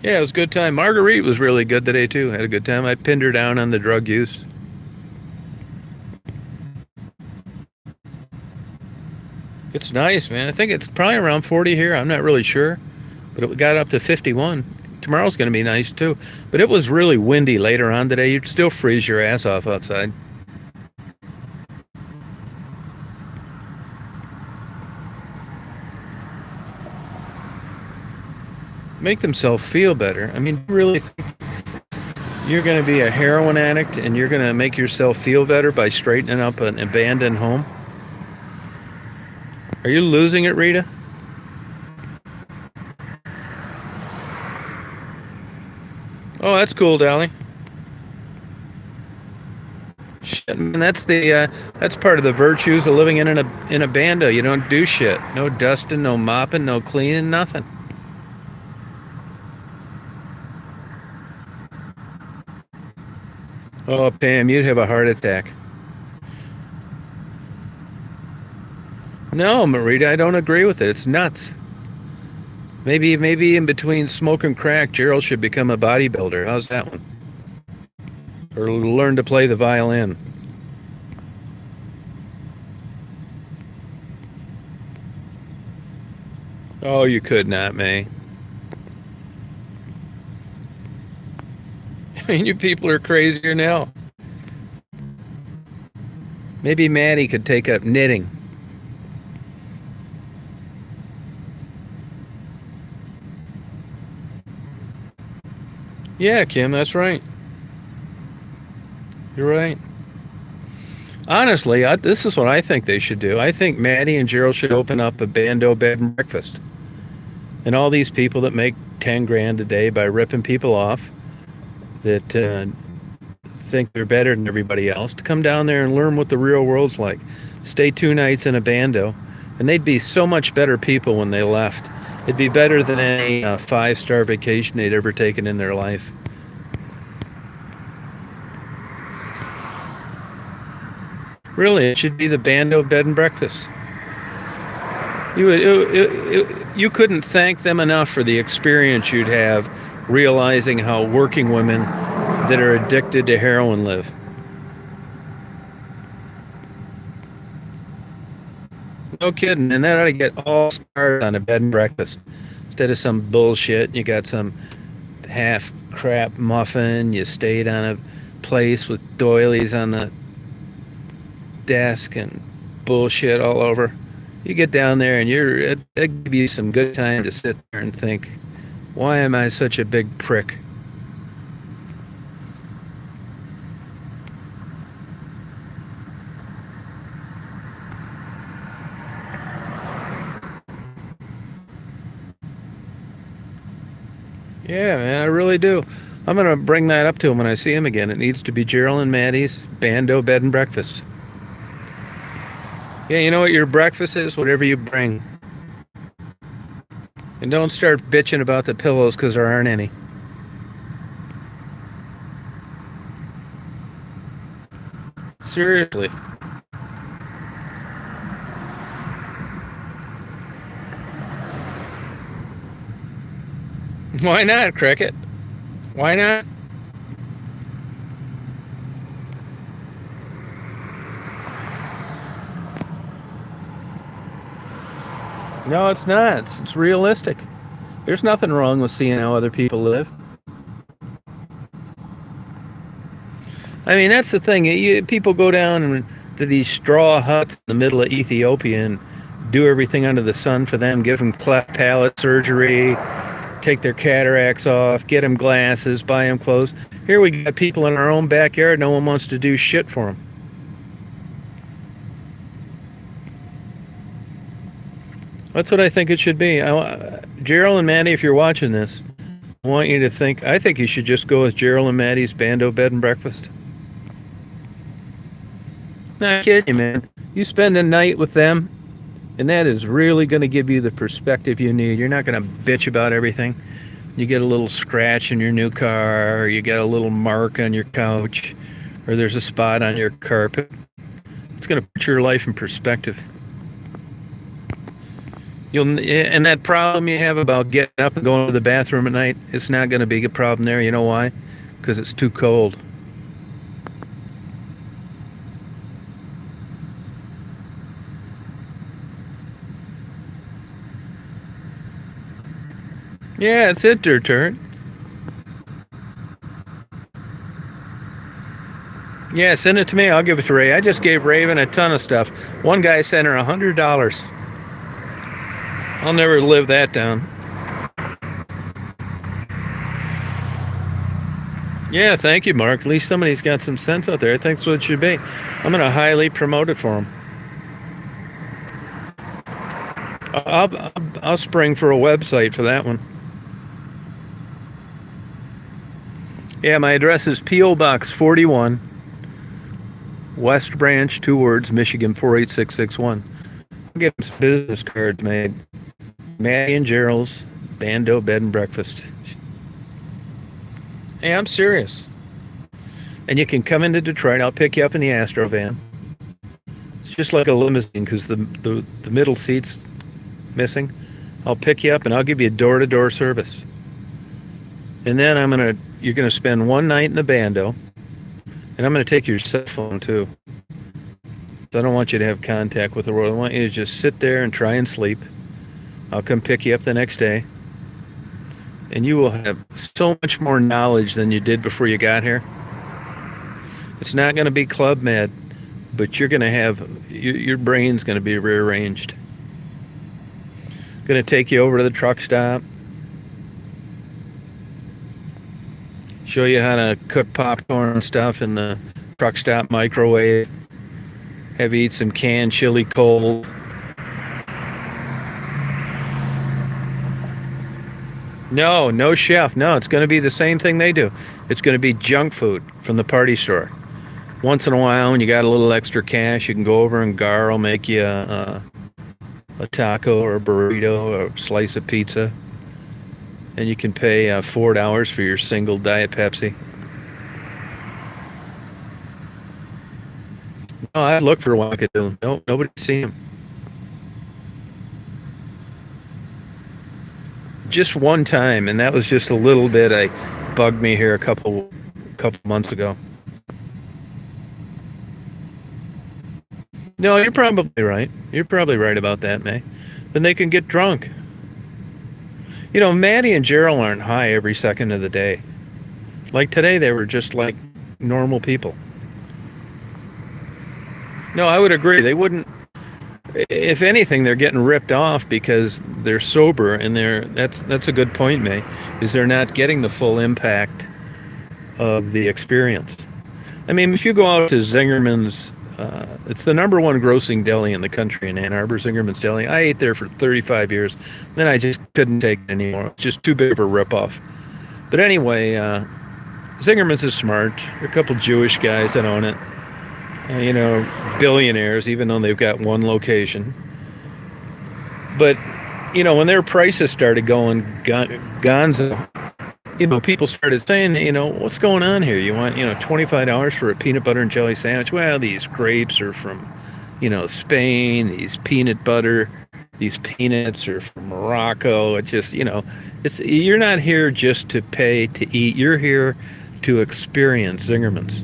Yeah, it was a good time. Marguerite was really good today too. Had a good time. I pinned her down on the drug use. It's nice, man. I think it's probably around 40 here. I'm not really sure, but it got up to 51. Tomorrow's going to be nice too. But it was really windy later on today. You'd still freeze your ass off outside. Make themselves feel better. I mean, really, you're going to be a heroin addict and you're going to make yourself feel better by straightening up an abandoned home? Are you losing it, Rita? Oh, that's cool, Dolly. Shit, man, that's part of the virtues of living in a bando. You don't do shit. No dusting, no mopping, no cleaning, nothing. Oh, Pam, you'd have a heart attack. No, Marita, I don't agree with it. It's nuts. Maybe in between smoke and crack, Gerald should become a bodybuilder. How's that one? Or learn to play the violin. Oh, you could not, May. I mean, you people are crazier now. Maybe Maddie could take up knitting. Yeah, Kim, that's right. You're right. Honestly, this is what I think they should do. I think Maddie and Gerald should open up a bando bed and breakfast. And all these people that make 10 grand a day by ripping people off that think they're better than everybody else to come down there and learn what the real world's like. Stay 2 nights in a bando, and they'd be so much better people when they left. It'd be better than any 5-star vacation they'd ever taken in their life. Really, it should be the bando bed and breakfast. You couldn't thank them enough for the experience you'd have realizing how working women that are addicted to heroin live. No kidding, and that ought to get all started on a bed and breakfast. Instead of some bullshit, you got some half crap muffin, you stayed on a place with doilies on the desk and bullshit all over. You get down there and it gives you some good time to sit there and think, why am I such a big prick? Yeah, man, I really do. I'm going to bring that up to him when I see him again. It needs to be Gerald and Maddie's bando bed and breakfast. Yeah, you know what your breakfast is? Whatever you bring. And don't start bitching about the pillows because there aren't any. Seriously. Why not, Cricket? Why not? No, it's not. It's realistic. There's nothing wrong with seeing how other people live. I mean, that's the thing. People go down to these straw huts in the middle of Ethiopia and do everything under the sun for them, give them cleft palate surgery, take their cataracts off, get them glasses, buy them clothes. Here we got people in our own backyard. No one wants to do shit for them. That's what I think it should be. Gerald and Maddie, if you're watching this, I want you to think, I think you should just go with Gerald and Maddie's bando bed and breakfast. Not kidding you, man. You spend a night with them, and that is really going to give you the perspective you need. You're not going to bitch about everything. You get a little scratch in your new car, or you get a little mark on your couch, or there's a spot on your carpet. It's going to put your life in perspective. And that problem you have about getting up and going to the bathroom at night, it's not going to be a problem there. You know why? Because it's too cold. Yeah, it's it, Dirt Turd. Yeah, send it to me. I'll give it to Ray. I just gave Raven a ton of stuff. One guy sent her $100. I'll never live that down. Yeah, thank you, Mark. At least somebody's got some sense out there. I think that's what it should be. I'm going to highly promote it for him. I'll spring for a website for that one. Yeah, my address is P.O. Box 41, West Branch, 2 words, Michigan 48661. I'll get some business cards made. Maddie and Gerald's Bando Bed and Breakfast. Hey, I'm serious. And you can come into Detroit. I'll pick you up in the Astro van. It's just like a limousine because the middle seat's missing. I'll pick you up and I'll give you door-to-door service. And then you're gonna spend one night in the Bando, and I'm gonna take your cell phone too. So I don't want you to have contact with the world. I want you to just sit there and try and sleep. I'll come pick you up the next day. And you will have so much more knowledge than you did before you got here. It's not going to be Club Med, but you're going to have, your brain's going to be rearranged. Going to take you over to the truck stop. Show you how to cook popcorn and stuff in the truck stop microwave. Have you eat some canned chili cold. No chef. No, it's going to be the same thing they do. It's going to be junk food from the party store. Once in a while, when you got a little extra cash, you can go over and Gar will make you a taco or a burrito or a slice of pizza. And you can pay $4 for your single Diet Pepsi. No, I looked for Wackadoo. No, nobody's seen him. Just one time, and that was just a little bit. I bugged me here a couple months ago. No, you're probably right. You're probably right about that, May. Then they can get drunk. You know, Maddie and Gerald aren't high every second of the day. Like today, they were just like normal people. No, I would agree. They wouldn't. If anything, they're getting ripped off because they're sober, and that's a good point, May, is they're not getting the full impact of the experience. I mean, if you go out to Zingerman's, it's the number one grossing deli in the country in Ann Arbor, Zingerman's Deli. I ate there for 35 years. Then I just couldn't take it anymore. It's just too big of a ripoff. But anyway, Zingerman's is smart. There are a couple Jewish guys that own it. You know, billionaires, even though they've got one location. But, you know, when their prices started going gonzo, you know, people started saying, you know, what's going on here? You want, you know, $25 for a peanut butter and jelly sandwich? Well, these grapes are from, you know, Spain. These peanut butter, these peanuts are from Morocco. It's just, you know, you're not here just to pay to eat. You're here to experience Zingerman's.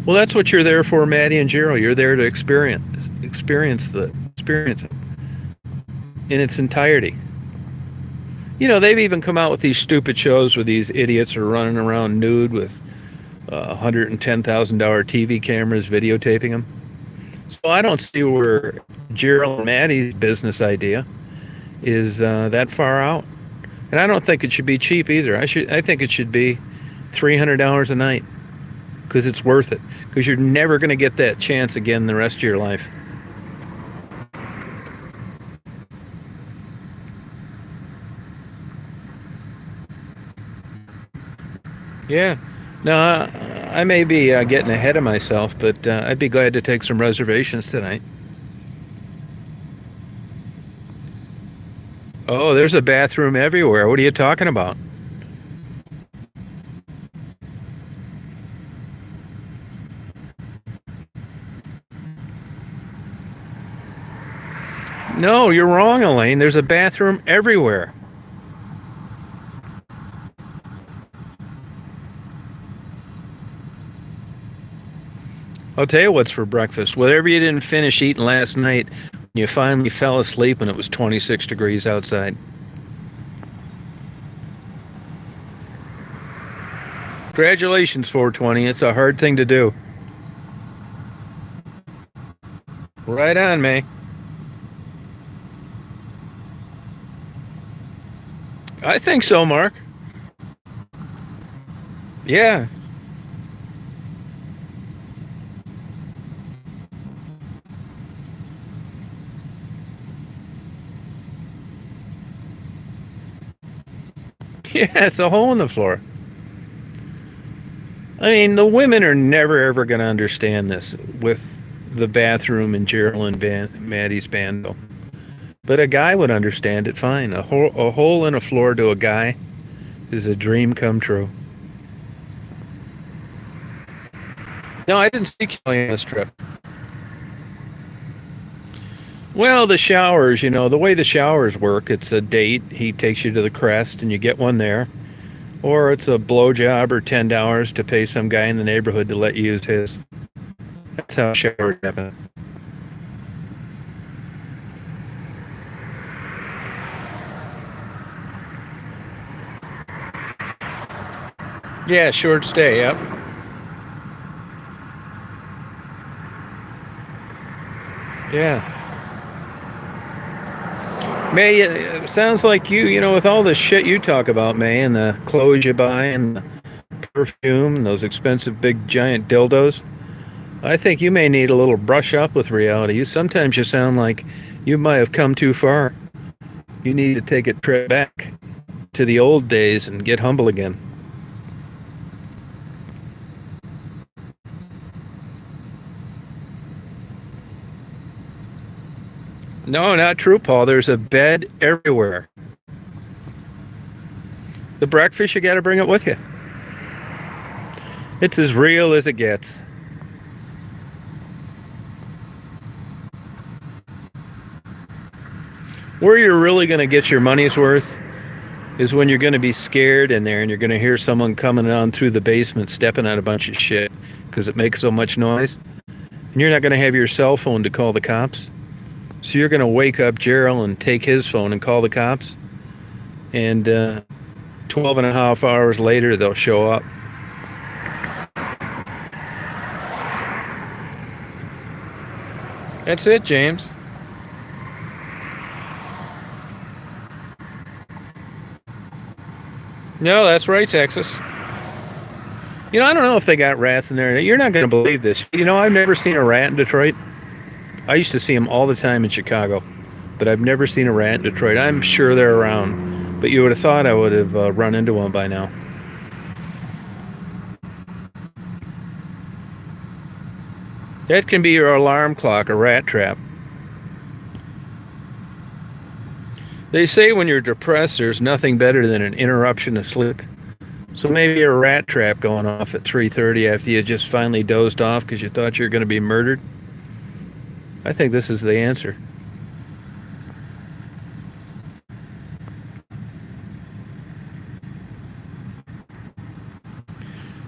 Well, that's what you're there for, Maddie and Gerald. You're there to experience it in its entirety. You know, they've even come out with these stupid shows where these idiots are running around nude with $110,000 TV cameras videotaping them. So I don't see where Gerald and Maddie's business idea is that far out. And I don't think it should be cheap either. I think it should be $300 a night. Because it's worth it. Because you're never going to get that chance again the rest of your life. Yeah. No, I may be getting ahead of myself, but I'd be glad to take some reservations tonight. Oh, there's a bathroom everywhere. What are you talking about? No, you're wrong, Elaine. There's a bathroom everywhere. I'll tell you what's for breakfast. Whatever you didn't finish eating last night, you finally fell asleep and it was 26 degrees outside. Congratulations, 420. It's a hard thing to do. Right on, May. I think so, Mark. Yeah. Yeah, it's a hole in the floor. I mean, the women are never ever going to understand this with the bathroom in Gerald and Maddie's bando. But a guy would understand it fine. A hole in a floor to a guy is a dream come true. No, I didn't see Kelly on this trip. Well, the showers, the way the showers work, it's a date. He takes you to the Crest and you get one there. Or it's a blowjob or $10 to pay some guy in the neighborhood to let you use his. That's how showers happen. Yeah, short stay, yep. Yeah. May, it sounds like you with all the shit you talk about, May, and the clothes you buy and the perfume and those expensive big giant dildos, I think you may need a little brush up with reality. Sometimes you sound like you might have come too far. You need to take a trip back to the old days and get humble again. No, not true, Paul. There's a bed everywhere. The breakfast, you got to bring it with you. It's as real as it gets. Where you're really going to get your money's worth is when you're going to be scared in there and you're going to hear someone coming on through the basement stepping on a bunch of shit because it makes so much noise. And you're not going to have your cell phone to call the cops. So you're going to wake up Gerald and take his phone and call the cops. And 12 and a half hours later, they'll show up. That's it, James. No, that's right, Texas. I don't know if they got rats in there. You're not going to believe this. I've never seen a rat in Detroit. I used to see them all the time in Chicago, but I've never seen a rat in Detroit. I'm sure they're around, but you would have thought I would have run into one by now. That can be your alarm clock, a rat trap. They say when you're depressed, there's nothing better than an interruption to sleep. So maybe a rat trap going off at 3:30 after you just finally dozed off because you thought you were going to be murdered. I think this is the answer.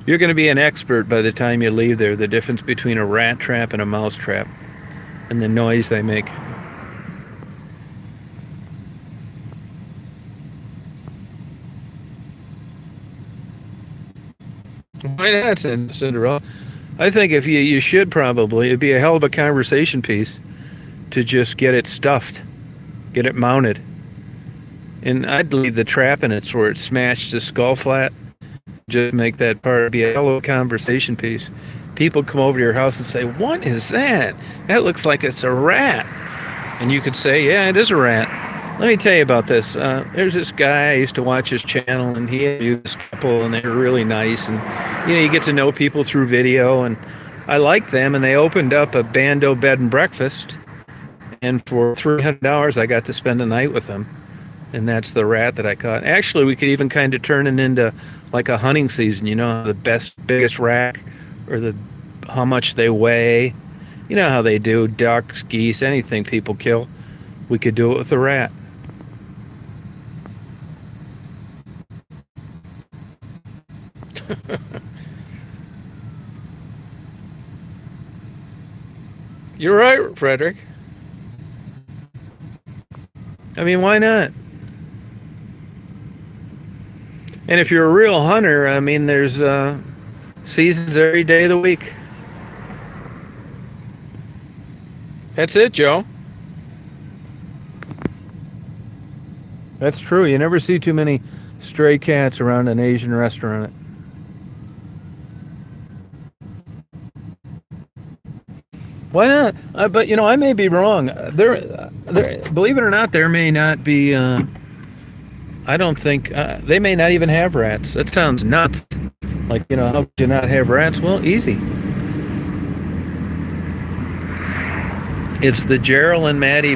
You're going to be an expert by the time you leave there, the difference between a rat trap and a mouse trap and the noise they make. Why not, Cinderella? I think if you should probably, it'd be a hell of a conversation piece to just get it stuffed, get it mounted. And I'd leave the trap in it where it smashed the skull flat. Just make that part be a hell of a conversation piece. People come over to your house and say, "What is that? That looks like it's a rat." And you could say, "Yeah, it is a rat." Let me tell you about this. There's this guy, I used to watch his channel, and he interviewed this couple, and they were really nice. And, you get to know people through video, and I liked them, and they opened up a bando bed and breakfast. And for $300, I got to spend the night with them. And that's the rat that I caught. Actually, we could even kind of turn it into like a hunting season, the biggest rat, or how much they weigh. You know how they do, ducks, geese, anything people kill. We could do it with a rat. You're right, Frederick. I mean, why not? And if you're a real hunter, I mean, there's seasons every day of the week. That's it, Joe. That's true. You never see too many stray cats around an Asian restaurant. Why not? But you know, I may be wrong. Believe it or not, there may not be. I don't think they may not even have rats. That sounds nuts. Like, you know, how could you not have rats? Well, easy. It's the Gerald and Maddie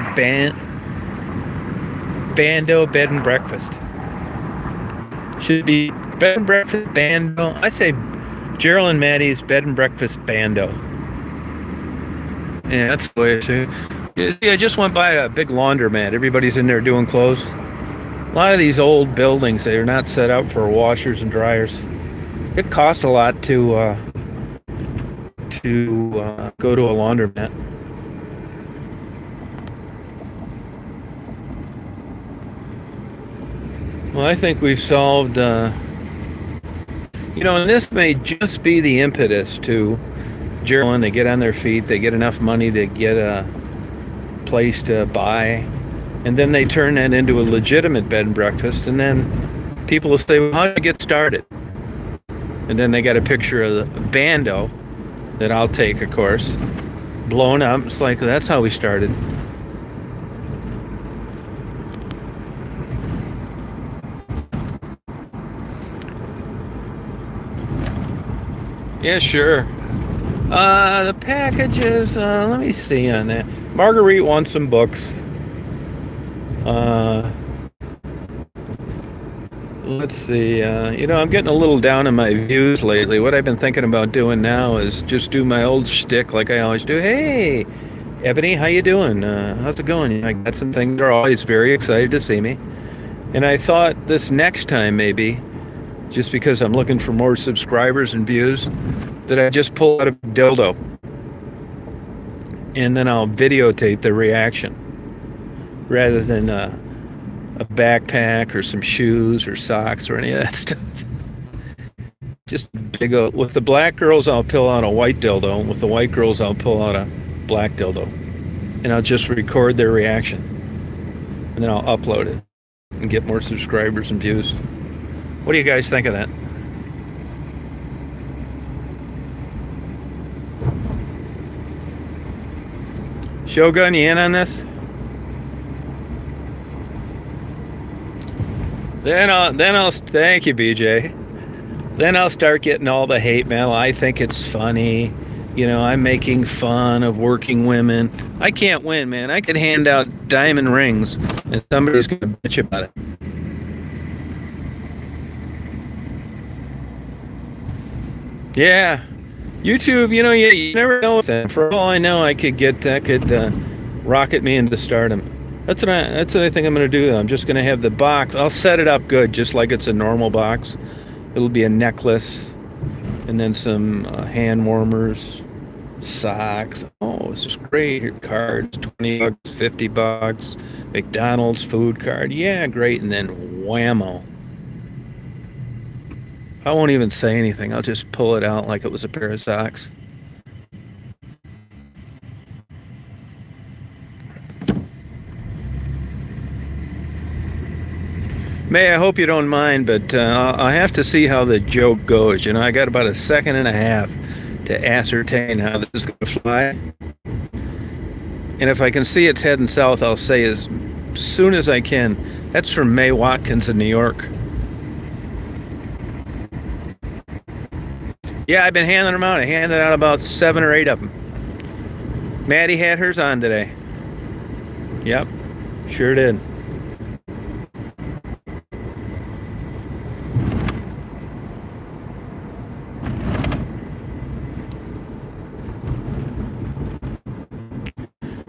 Bando Bed and Breakfast. Should be Bed and Breakfast Bando. I say Gerald and Maddie's Bed and Breakfast Bando. Yeah, that's the way it should. Yeah, I just went by a big laundromat. Everybody's in there doing clothes. A lot of these old buildings, they are not set up for washers and dryers. It costs a lot to go to a laundromat. Well, I think we've solved, you know, and this may just be the impetus to Gerald. They get on their feet, they get enough money to get a place to buy, and then they turn that into a legitimate bed and breakfast, and then people will say, well, how do I get started? And then they got a picture of the Bando that I'll take, of course, blown up. It's like, that's how we started. Yeah, sure. The packages, let me see on that. Marguerite wants some books. Let's see. You know, I'm getting a little down on my views lately. What I've been thinking about doing now is just do my old shtick like I always do. Hey, Ebony, how you doing? How's it going? I got some things. They're always very excited to see me. And I thought this next time maybe, just because I'm looking for more subscribers and views, that I just pull out a dildo and then I'll videotape the reaction rather than a backpack or some shoes or socks or any of that stuff. Just big old. With the black girls, I'll pull out a white dildo. With the white girls, I'll pull out a black dildo, and I'll just record their reaction, and then I'll upload it and get more subscribers and views. What do you guys think of that? Shogun, you in on this? Then I'll thank you, BJ. Then I'll start getting all the hate mail. I think it's funny. You know, I'm making fun of working women. I can't win, man. I could hand out diamond rings and somebody's going to bitch about it. Yeah. YouTube, you know, you never know with that. For all I know, that could rocket me into stardom. That's what I think I'm going to do. I'm just going to have the box. I'll set it up good, just like it's a normal box. It'll be a necklace, and then some hand warmers, socks. Oh, this is great. Here, cards, $20, $50. McDonald's food card. Yeah, great. And then whammo. I won't even say anything. I'll just pull it out like it was a pair of socks. May, I hope you don't mind, but I have to see how the joke goes. You know, I got about a second and a half to ascertain how this is going to fly. And if I can see it's heading south, I'll say as soon as I can. That's from May Watkins in New York. Yeah, I've been handing them out. I handed out about 7 or 8 of them. Maddie had hers on today. Yep, sure did.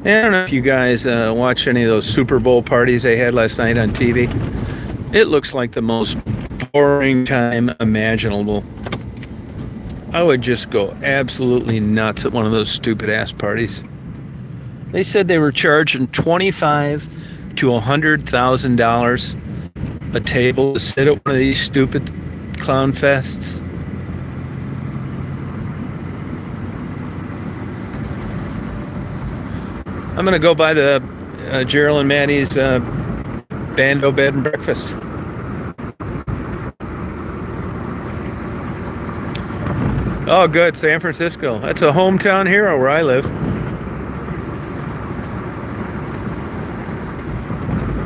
I don't know if you guys watched any of those Super Bowl parties they had last night on TV. It looks like the most boring time imaginable. I would just go absolutely nuts at one of those stupid ass parties. They said they were charging $25,000 to $100,000 a table to sit at one of these stupid clown fests. I'm gonna go by the Gerald and Maddie's Bando Bed and Breakfast. Oh, good, San Francisco. That's a hometown hero where I live.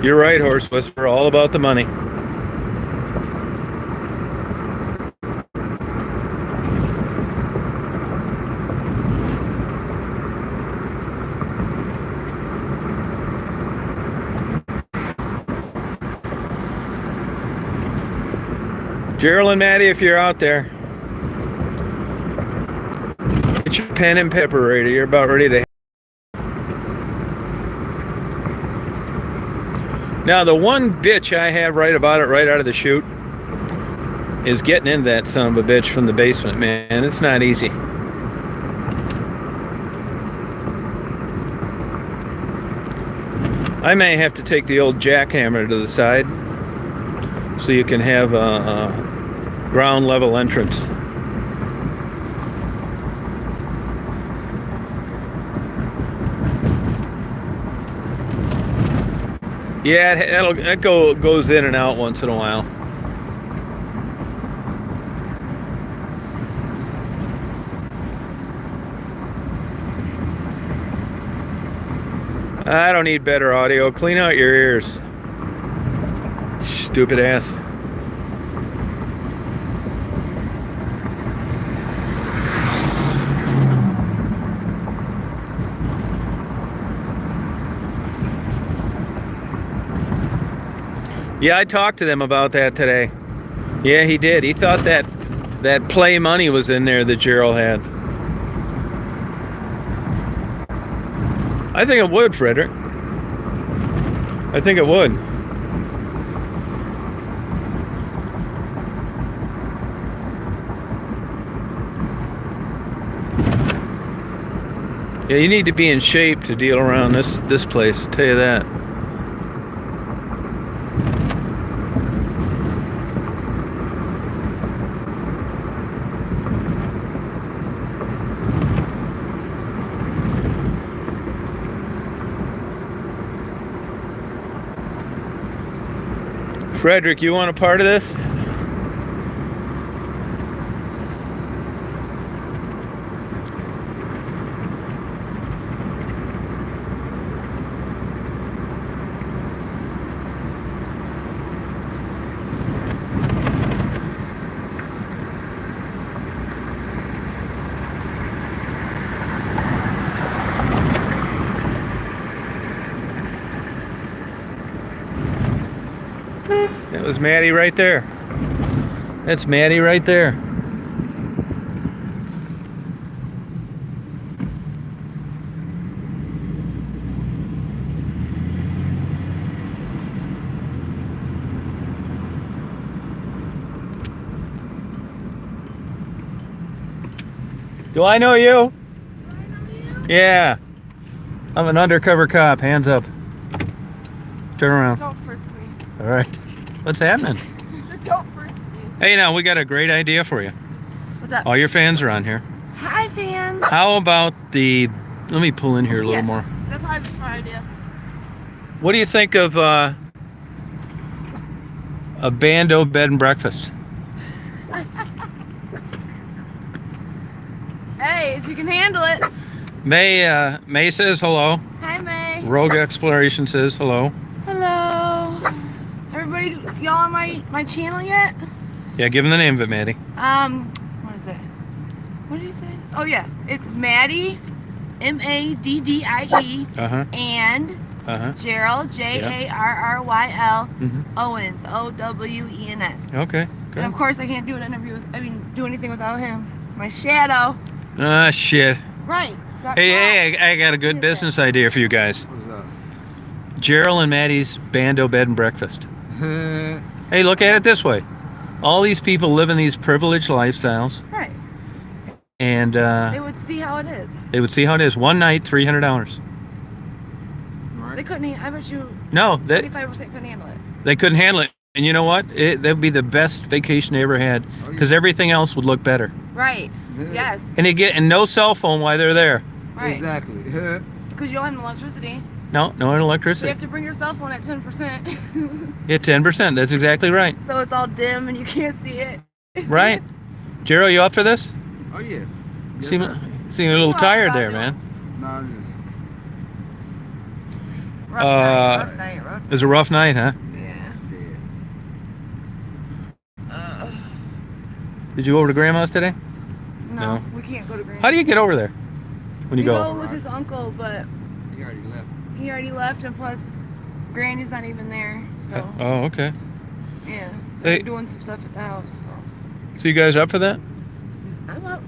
You're right, Horse Whisperer, all about the money. Gerald and Maddie, if you're out there, get your pen and paper ready. You're about ready to. Now, the one bitch I have right about it right out of the chute is getting into that son of a bitch from the basement, man. It's not easy. I may have to take the old jackhammer to the side so you can have a ground level entrance. Yeah, that goes in and out once in a while. I don't need better audio. Clean out your ears. Stupid ass. Yeah, I talked to them about that today. Yeah, he did. He thought that play money was in there that Gerald had. I think it would, Frederick. I think it would. Yeah, you need to be in shape to deal around this place, I'll tell you that. Frederick, you want a part of this? That was Maddie right there. That's Maddie right there. Do I know you? Do I know you? Yeah. I'm an undercover cop. Hands up. Turn around. Don't frisk me. All right. What's happening? Don't frisk me. Hey, now we got a great idea for you. What's up? All your fans are on here. Hi, fans. How about the... Let me pull in here a little more. That's probably a smart idea. What do you think of a Bando Bed and Breakfast? Hey, if you can handle it. May says hello. Hi, May. Rogue Exploration says hello. Hello. Everybody, y'all on my channel yet? Yeah, give him the name of it, Maddie. What is it? What did he say? Oh yeah, it's Maddie, Maddie, and Gerald, Jarryl, Owens, Owens. Okay, good. And of course, I can't do an interview do anything without him. My shadow. Ah, shit. Right. Hey, I got a good business idea for you guys. What's up? Gerald and Maddie's Bando Bed and Breakfast. Hey, look at it this way. All these people live in these privileged lifestyles. Right. And They would see how it is. they would see how it is. One night, $300. They couldn't. I bet you. No, 75% couldn't handle it. they couldn't handle it. And you know what? That would be the best vacation they ever had, because everything else would look better. Right. Yes. And and no cell phone while they're there. Right. Exactly. Because you don't have electricity. No So electricity. you have to bring your cell phone at 10%. Yeah, 10%. That's exactly right. So it's all dim and you can't see it. Right. Gerald, you up for this? Oh yeah. Yes, Seem sir. a little Well, tired I'll there, do man. No, I'm just. Rough night. It was a rough night, huh? Yeah. Yeah. Did you go over to Grandma's today? No, No. we can't go to Grand. How do you get over there when you we go? go with his uncle, but He already left. he already left, and plus, Granny's not even there. So Oh, okay. yeah, Hey. we're doing some stuff at the house. So you guys up for that? I'm up.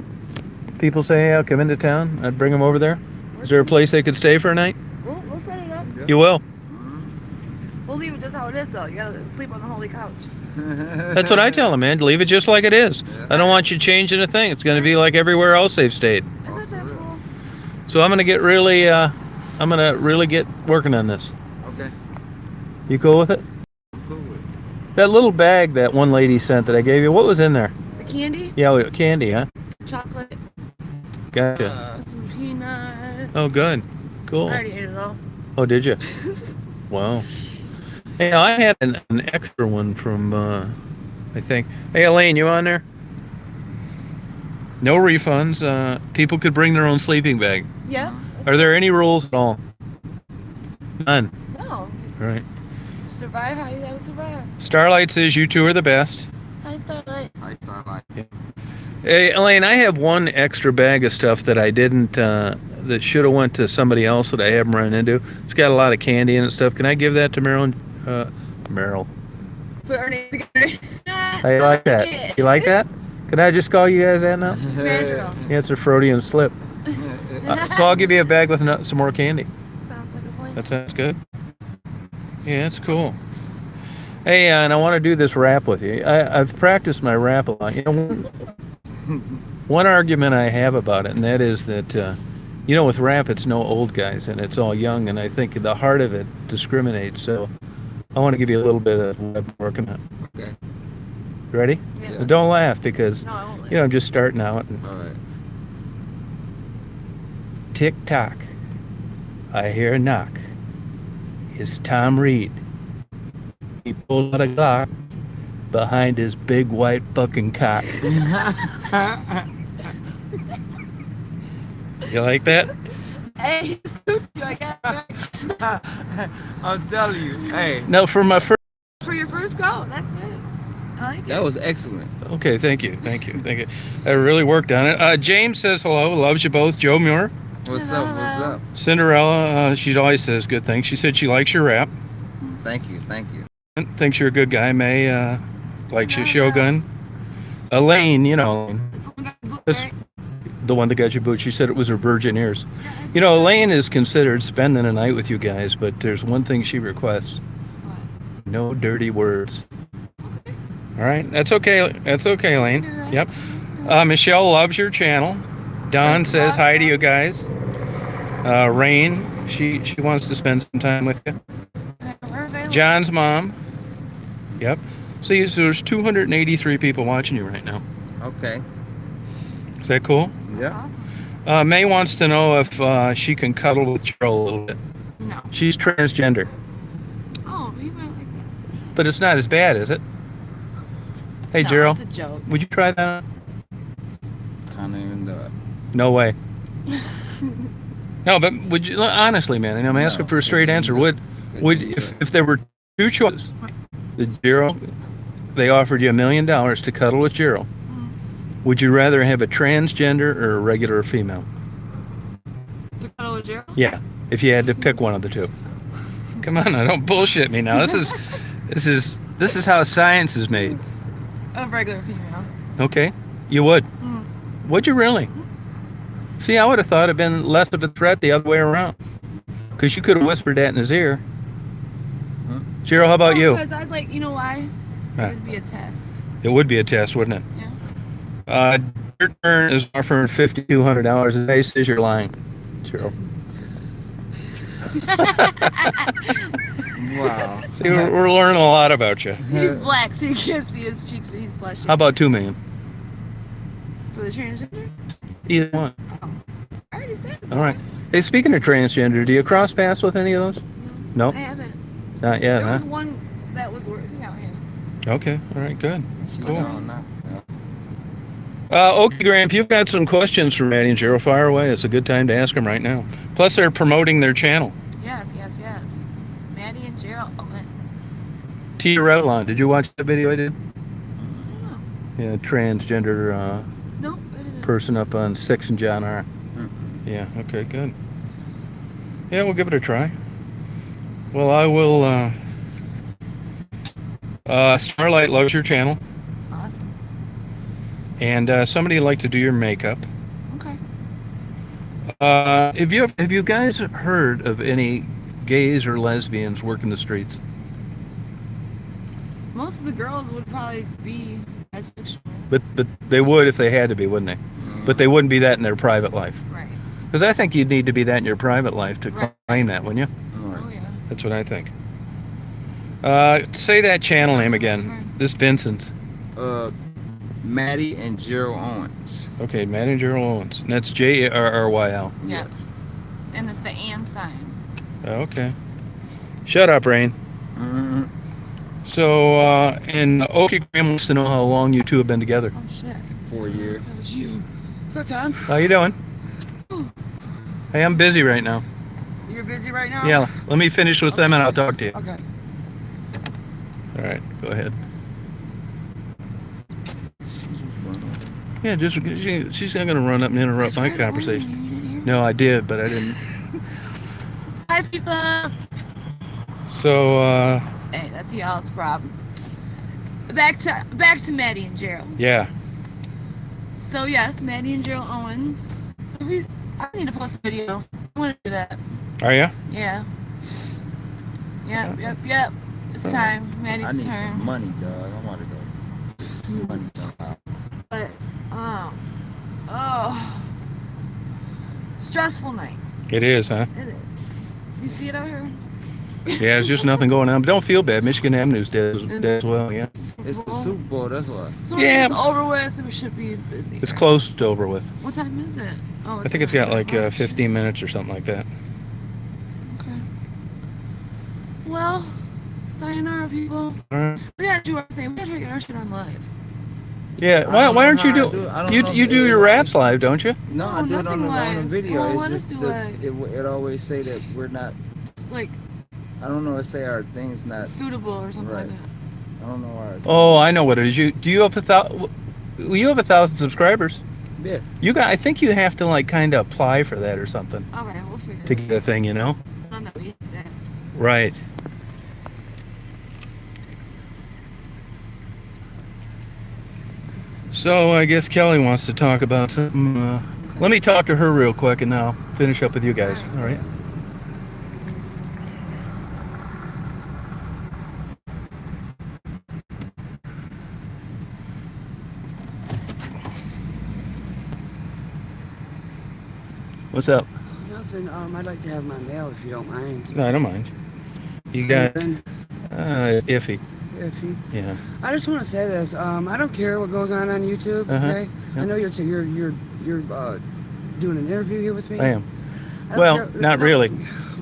People say, hey, I'll come into town. I'd bring them over there. Is there a place they could stay for a night? We'll set it up. You will. We'll leave it just how it is, though. You gotta sleep on the holy couch. That's what I tell them, man. Leave it just like it is. I don't want you changing a thing. It's going to be like everywhere else they've stayed. Is that that full? So I'm going to get really get working on this. Okay. You cool with it? Cool with it. That little bag that one lady sent that I gave you, what was in there? The candy, Yeah, candy, huh? chocolate, Gotcha. some peanuts. Oh, good. Cool. I already ate it all. Oh, did you? Wow. Hey, I had an extra one from, I think. Hey, Elaine, you on there? No refunds. People could bring their own sleeping bag. Yeah. Are there any rules at all? None. No. Right. Survive how you gotta survive. Starlight says you two are the best. Hi, Starlight. I start like. Hey, Elaine, I have one extra bag of stuff that I didn't, that should have went to somebody else that I haven't run into. It's got a lot of candy in it and stuff. Can I give that to Meryl? Meryl. Put our names together. How you like that? You like that? Can I just call you guys that now? Mandrill. Yeah, it's a Freudian slip. So I'll give you a bag with some more candy. Sounds like a plan. That sounds good. Yeah, that's cool. Hey, and I want to do this rap with you. I've practiced my rap a lot. You know, one argument I have about it, and that is that, with rap, it's no old guys, and it's all young, and I think the heart of it discriminates. So I want to give you a little bit of what I've been working on. Okay. You ready? Yeah. Don't laugh, because, No, I won't. I'm just starting out. All right. Tick tock. I hear a knock. It's Tom Reed. He pulled out a Glock behind his big white fucking cock. You like that? Hey, suits you, I got it. I'm telling you. Hey. No, for my first. For your first go, that's it. I like it. That was excellent. Okay, thank you. I really worked on it. James says hello, loves you both. Joe Muir. What's up? What's up? Cinderella, she always says good things. She said she likes your rap. Thank you. Thank you. Thinks you're a good guy. May likes your Shogun. Elaine, This one got booked, This- right? the one that got you booed, she said it was her virgin ears. Elaine is considered spending a night with you guys, but there's one thing she requests. What? No dirty words. All right, that's okay. That's okay, Elaine. Yep. Michelle loves your channel. Don says hi to you guys. Rain, she wants to spend some time with you. We're available. John's mom. Yep. See, so there's 283 people watching you right now. Okay. Is that cool? That's Yeah. awesome. May wants to know if she can cuddle with Cheryl a little bit. No. She's transgender, Oh, you might like that. but it's not as bad, is it? Hey, No, Gerald, it's a joke. would you try that? Can't even do it. No way. No, but would you honestly, man? And I'm asking No, for a straight answer. Would if there were two choices, the Gerald, they offered you $1 million to cuddle with Gerald. Would you rather have a transgender or a regular female? To cuddle with Gerald? Yeah, if you had to pick one of the two. Come on, now, don't bullshit me now. This is how science is made. A regular female. Okay, you would. Mm. Would you really? See, I would have thought it'd been less of a threat the other way around. Because you could have whispered that in his ear. Huh? Gerald, how about you? Because I'd like, you know why? Huh. It would be a test. It would be a test, wouldn't it? Yeah. Your turn is offering $5,200 a day. Says you're lying, Gerald. Wow. See, we're learning a lot about you. He's black, so you can't see his cheeks, but he's blushing. How about $2 million? For the transgender? Either one. Oh. I already said it. All right. Hey, speaking of transgender, do you cross paths with any of those? No? I haven't. Not yet, There huh? was one that was working out here. Okay. All right. Good. She's Cool. on now. Okay, Graham, if you've got some questions for Maddie and Gerald, fire away. It's a good time to ask them right now. Plus, they're promoting their channel. Yes. Maddie and Gerald. Oh, man. Tia Revlon, did you watch the video I did? I don't know. Yeah, transgender Nope, I didn't. person up on 6 and John R. Yeah, okay, good. Yeah, we'll give it a try. Well, I will. Starlight loves your channel, Awesome. and somebody would like to do your makeup. Okay. Have you guys heard of any gays or lesbians working the streets? Most of the girls would probably be bisexual. But they would if they had to be, wouldn't they? But they wouldn't be that in their private life. Right. Because I think you'd need to be that in your private life to Right. claim that, wouldn't you? Oh, yeah. That's what I think. Say that channel name again. Sure. This Vincent's. Maddie and Gerald Owens. Okay, Maddie Gerald Owens. And that's JRRYL. Yes. And it's the and sign. Okay. Shut up, Rain. Mm-hmm. So, and Okie Graham wants to know how long you two have been together. Oh, shit. 4 years. That was you. So, Tom, How you doing? Hey, I'm busy right now. you're busy right now? Yeah, let me finish with them and I'll talk to you. Okay. All right, go ahead. Yeah, she's not going to run up and interrupt my conversation. No, I did, but I didn't. Hi, people. So, Hey, that's y'all's problem. Back to Maddie and Gerald. yeah. So yes, Maddie and Gerald Owens. I need to post a video. I want to do that. Are you? Yeah. Yep. It's time. I Maddie's need turn. some money, dog. I want to go. Money somehow. But stressful night. It is, huh? It is. You see it out here? Yeah, there's just nothing going on. But don't feel bad. Michigan Avenue's dead as well, yeah. It's the Super Bowl, that's what. So Yeah. when it's over with, we should be busy. It's close to over with. What time is it? Oh, I think it's got like 15 minutes or something like that. Okay. Well, sayonara, people. All right. We gotta do our thing. We gotta try to get our shit on live. Yeah, I why don't aren't know you how I do do it. I don't you know you if do it- your raps live, don't you? No, I No, do it on nothing the live. video. Oh, It's let us just do the, live. it always say that we're not. Like I don't know. It say our thing's not. suitable or something like Right. that. I don't know why. Oh, I know what it is. You have you have 1,000 subscribers. Yeah. I think you have to like kind of apply for that or something Okay, we'll figure to it get a thing, you know? out. None that we did that. Right. So I guess Kelly wants to talk about something. Let me talk to her real quick and then I'll finish up with you guys. All right. What's up? Nothing. I'd like to have my mail if you don't mind. No, I don't mind. You got Anything? iffy. Iffy. Yeah. I just want to say this. I don't care what goes on YouTube. Uh-huh. Okay. Yeah. I know you're doing an interview here with me. I am. I don't Well, care- not really.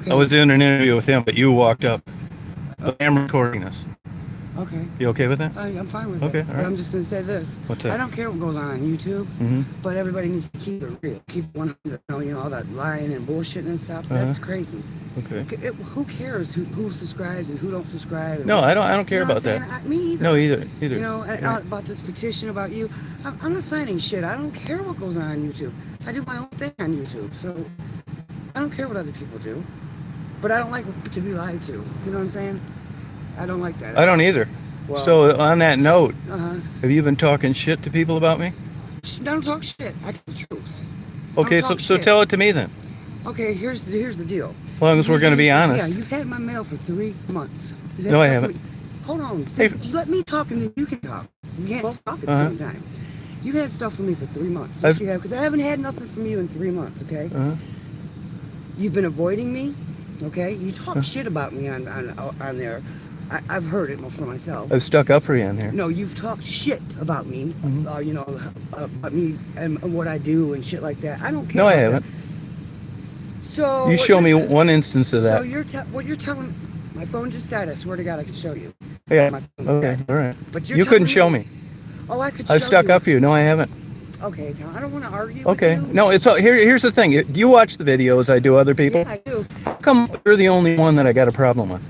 Okay. I was doing an interview with him, but you walked up. But I'm recording us. Okay. You okay with that? I'm fine with Okay, it. all But right. I'm just gonna say this. What's that? I don't care what goes on YouTube, Mm-hmm. but everybody needs to keep it real. Keep it 100. You know all that lying and bullshitting and stuff. That's crazy. Okay. Who cares who subscribes and who don't subscribe? And No, I don't care You know about what I'm that. saying? Me either. No, either. You know, Yeah. about this petition about you. I'm not signing shit. I don't care what goes on YouTube. I do my own thing on YouTube. So I don't care what other people do. But I don't like to be lied to. You know what I'm saying? I don't like that. I don't either. Well, So on that note, uh-huh. have you been talking shit to people about me? I don't talk shit. I tell the truth. Okay, Don't so talk tell shit. it to me then. Okay, here's the deal. As long as we're going to be honest. Yeah, you've had my mail for 3 months. You've had No, I stuff haven't. from me- Hold on. Hey. You let me talk and then you can talk. We can't both talk at the Uh-huh. same time. You've had stuff from me for 3 months. Yes, I've- you have, because I haven't had nothing from you in 3 months, okay? Uh-huh. You've been avoiding me, okay? You talk Huh. shit about me on there. I've heard it for myself. I've stuck up for you on here. No, you've talked shit about me, Mhm. you know, about me and what I do and shit like that. I don't care. No, I about haven't. that. So You what show me you're- one instance of So that. what you're telling my phone just died. I swear to God, I can show you. Yeah. My phone's Okay. dead. All right. But you're You couldn't show telling me. Oh, I could. I've show stuck you. up for you. No, I haven't. Okay, Tom. I don't want to argue. Okay. With you. No, it's here's the thing. Do you watch the videos I do other people? Yeah, I do. Come, you're the only one that I got a problem with.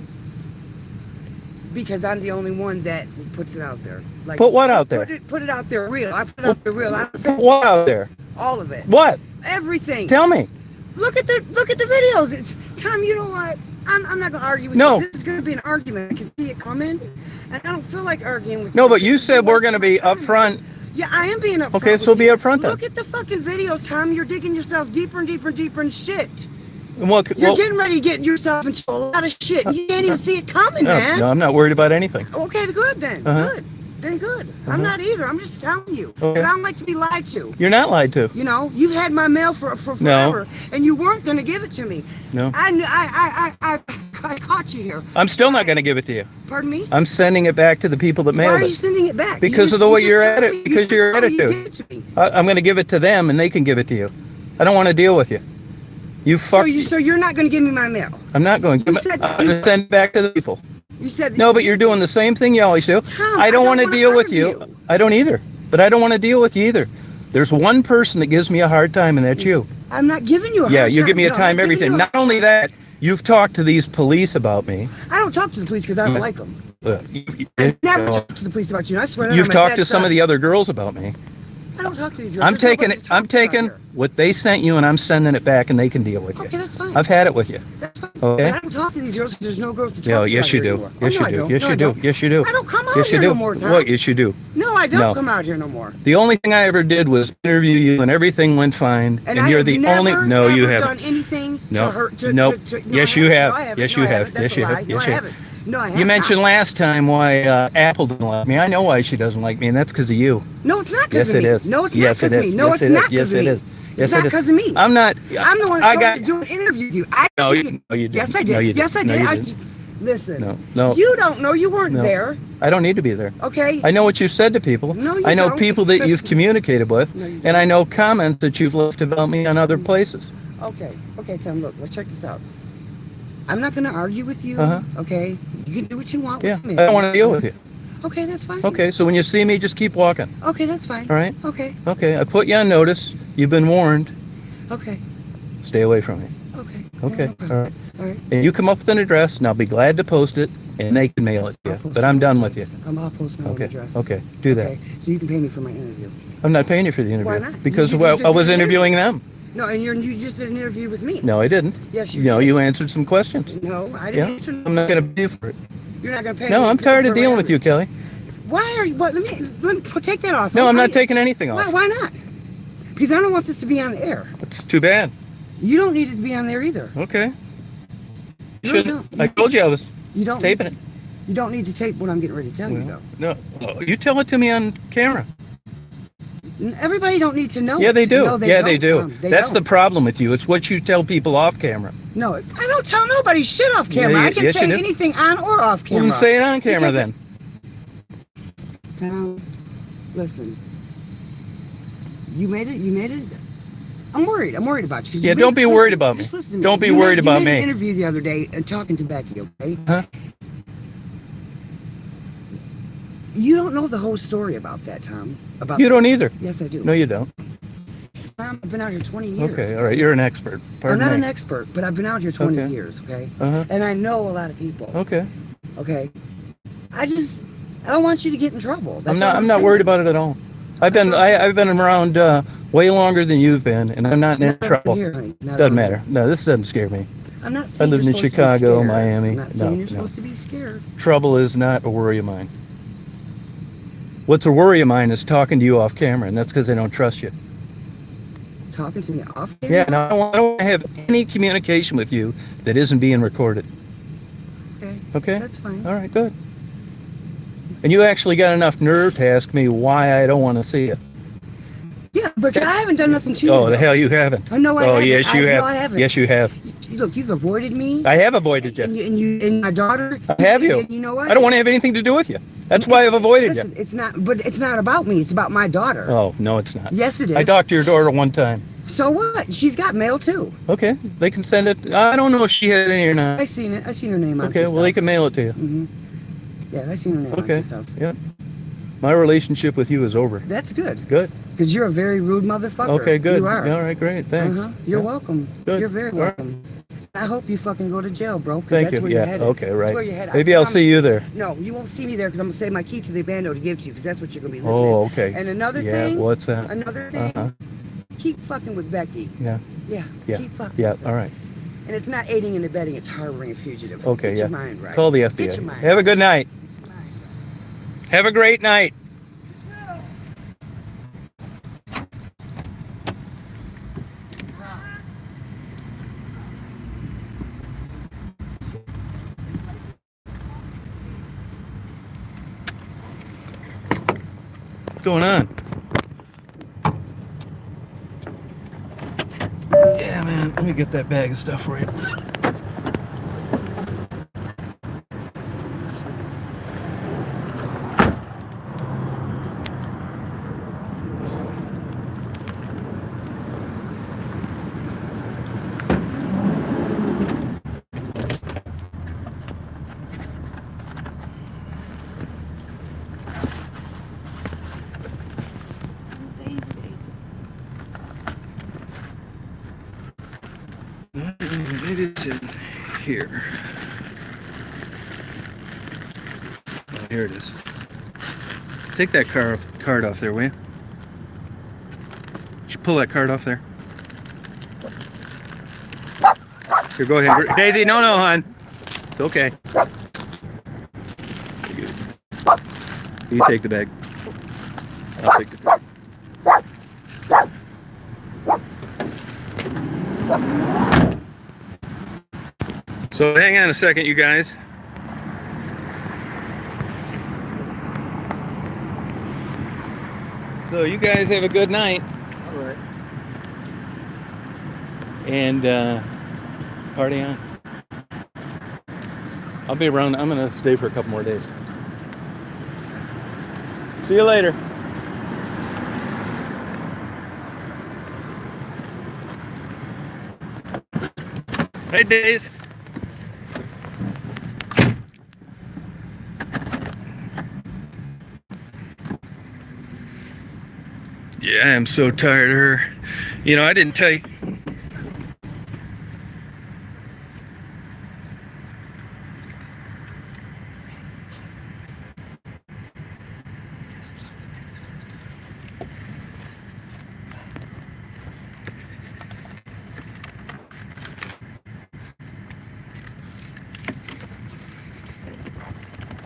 Because I'm the only one that puts it out there. Like, Put what out there? Put it out there real. I put it out there real. Put what out there? All of it. What? Everything. Tell me. Look at the videos. Tom, you know what? I'm not gonna argue with No. you. This is gonna be an argument. I can see it coming, and I don't feel like arguing with you. No, but you This is said the we're worst going to of be my time. upfront. Yeah, I am being upfront. Okay, with so be you. upfront then. Look at the fucking videos, Tom. You're digging yourself deeper and deeper and deeper in shit. And what? You're Well, getting ready to get yourself into a lot of shit. You can't even see it coming, no, man. no, I'm not worried about anything. Okay, good then. Uh-huh. Good. Then good. Uh-huh. I'm not either. I'm just telling you. Okay. But I don't like to be lied to. You're not lied to. You know, you've had my mail for forever, and you weren't gonna give it to me. No. I caught you here. I'm still not going to give it to you. Pardon me? I'm sending it back to the people that Why mailed are you it. sending it back? Because of the way you're at it, because your attitude. attitude. I'm going to give it to them, and they can give it to you. I don't want to deal with you. You fuck. So you're not gonna give me my mail? I'm not going. You said- I'm going to send it back to the people. You said No, but you're doing the same thing you always do. Tom, I don't want to wanna deal with you. argue. I don't either. But I don't want to deal with you either. There's one person that gives me a hard time, and that's you. I'm not giving you a Yeah, hard you time. give me a No, time I'm every giving time. you Not only that, you've talked to these police about me. I don't talk to the police because I don't Yeah. like them. You, I never talk to the police about you. And I swear that you've on my talked to dad's some side. of the other girls about me. I don't talk to these girls. I'm There's nobody taking to talk to out here. what they sent you, and I'm sending it back, and they can deal with you. Okay, that's fine. I've had it with you. That's fine. Okay. But I don't talk to these girls because there's no girls to talk Yeah, to. yes out you here do. anymore. Yes Oh, you no, I do. don't. Yes No, you I do. don't. Yes you do. I don't come out Yes you here do. no more, Tom. What? Yes you do. No, I don't No. come out here no more. The only thing I ever did was interview you, and everything went fine. And And I you're have the never, only. No, you ever haven't. done anything No. to hurt. Nope. Yes, you have. No, I haven't. Yes, No, you I have. haven't. That's Yes, you a have. lie. Yes, No, I you have. haven't. No, I haven't. You mentioned last time why Apple doesn't like me. I know why she doesn't like me, and that's because of you. No, it's not Yes, because of it me. is. No, it's not Yes, because it of is. me. No, Yes, it's it not is. because Yes, of it me. is. Yes, It's not it is. because of me. I'm not. I'm the one I that got. told you to do an interview with you. I No, did. you, no, you didn't. Yes, I did. No, you didn't. Yes, I No, did. you I didn't. just, listen. No, no. You don't know. You weren't No. there. I don't need to be there. Okay. I know what you've said to people. No, you I know don't. people that you've communicated with, No, you and I don't. know comments that you've left about me on other places. Okay. Okay, Tom. Look. Let's check this out. I'm not going to argue with you. Uh-huh. Okay. You can do what you want Yeah, with me. I don't want to deal with you. Okay, that's fine. Okay, so when you see me, just keep walking. Okay, that's fine. All right? Okay. Okay, I put you on notice. You've been warned. Okay. Stay away from me. Okay. Okay, No problem. all right. All right. And you come up with an address, and I'll be glad to post it, and they can mail it to I'll you. post But my I'm own done with you. address. I'll post my own Okay, address. okay, do that. Okay. So you can pay me for my interview. I'm not paying you for the interview. Why not? Because You well, just I was did an interview. interviewing them. No, and you just did an interview with me. No, I didn't. Yes, you No, did. you answered some questions. No, I didn't Yeah, answer. I'm not going to pay you for it. You're not going to pay No, me I'm for tired of my dealing with you, interview. Kelly. Why are you? What? Let me take that off. No, I'm not Why- taking anything Why? off. Why not? Because I don't want this to be on the air. It's too bad. You don't need it to be on there either. Okay. No, Shouldn't. no. I told you I was You don't. taping it. You don't need to tape what I'm getting ready to tell you, Well, though. no, you tell it to me on camera. Everybody don't need to know. Yeah, it. they do. No, Yeah, they do. Tom. They That's the don't. problem with you. It's what you tell people off camera. No, I don't tell nobody shit off camera. Yeah, I can yes, you say do. anything on or off Well, camera. then say it on camera Because- then. Tom, listen. You made it. You made it. I'm worried. I'm worried about you. 'cause Yeah, you don't made- be listen, worried about me. just listen to me. Don't be You worried about you made me. an interview the other day and talking to Becky. Okay. Huh? You don't know the whole story about that, Tom. About You don't either. Yes, I do. No, you don't. Tom, I've been out here 20 years. Okay, all right. You're an expert. I'm Pardon not me. an expert, but I've been out here 20 Okay. years. Okay. Uh-huh. And I know a lot of people. Okay. Okay. I don't want you to get in trouble. That's I'm all not saying. worried about it at all. I've been around way longer than you've been, and I'm not in Not trouble. here, honey. Not Doesn't over matter. here. No, this doesn't scare me. I'm not saying lived you're in supposed to be Chicago, scared. Miami. I'm not saying No, you're no. supposed to be scared. Trouble is not a worry of mine. What's a worry of mine is talking to you off camera, and that's because I don't trust you. talking to me off air? Yeah, no, I don't want to have any communication with you that isn't being recorded. Okay. Okay? That's fine. All right, good. And you actually got enough nerve to ask me why I don't want to see you. Yeah, but I haven't done nothing to you. Oh, the though. hell you haven't. Oh, no, I haven't. Yes, you have. No, I haven't. Yes, you have. Look, you've avoided me. I have avoided you. And my daughter. I have you. And you know what? I don't want to have anything to do with you. That's why I've avoided Listen, you. it's not, but it's not about me. It's about my daughter. Oh, no, it's not. Yes, it is. I talked to your daughter one time. So what? She's got mail too. Okay, they can send it. I don't know if she had any or not. I seen it. I seen her name on Okay, some well, they stuff. can mail it to you. Mm-hmm. Yeah, I seen her name Okay, on some stuff. yeah. My relationship with you is over. That's good. Good. Because you're a very rude motherfucker. Okay, good. You are. All right, great. Thanks. You're Yeah. welcome. Good. You're very All right. welcome. I hope you fucking go to jail, bro. 'Cause Thank that's you. Where you're Yeah. headed. Okay. That's Right. where you're headed. Maybe I'll see you there. No, you won't see me there because I'm gonna save my key to the abando to give to you because that's what you're gonna be living Oh, in. okay. And another Yeah. thing. What's that? Another thing. Uh-huh. Keep fucking with Becky. Yeah. Yeah. Yeah. Keep fucking. Yeah. with her. All right. And it's not aiding and abetting. It's harboring a fugitive. Okay. Get Yeah. your mind right. Call the Get FBI. your mind Have a right. good night. Get your mind right. Have a great night. What's going on? Yeah, man. Let me get that bag of stuff for you. Maybe it's in here. Oh, here it is. Take that card off there, will you? Should pull that card off there. Here, go ahead. Daisy, no, hon. It's okay. You take the bag. I'll take the bag. So hang on a second, you guys. So you guys have a good night. All right. And party on. I'll be around. I'm gonna stay for a couple more days. See you later. Hey, Days. Yeah, I'm so tired of her. You know, I didn't tell you.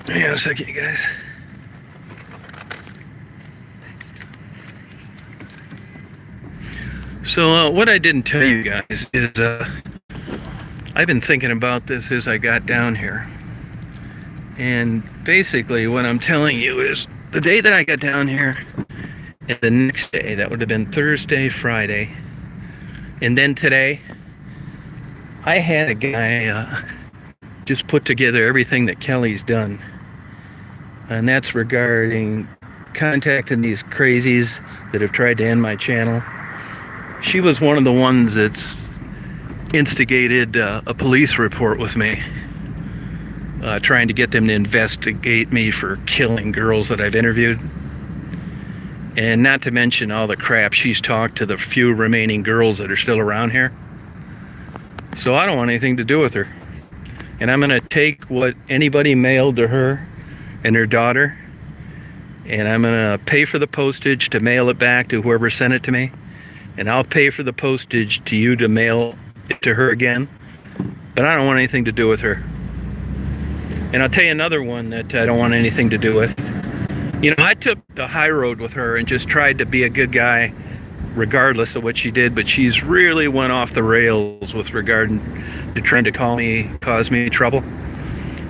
Hang on a second, you guys. So what I didn't tell you guys is I've been thinking about this as I got down here. And basically what I'm telling you is the day that I got down here and the next day, that would have been Thursday, Friday, and then today, I had a guy just put together everything that Kelly's done. And that's regarding contacting these crazies that have tried to end my channel. She was one of the ones that's instigated a police report with me, trying to get them to investigate me for killing girls that I've interviewed. And not to mention all the crap she's talked to the few remaining girls that are still around here. So I don't want anything to do with her. And I'm gonna take what anybody mailed to her and her daughter, and I'm gonna pay for the postage to mail it back to whoever sent it to me, and I'll pay for the postage to you to mail it to her again. But I don't want anything to do with her. And I'll tell you another one that I don't want anything to do with. You know, I took the high road with her and just tried to be a good guy regardless of what she did, but she's really went off the rails with regard to trying to cause me trouble.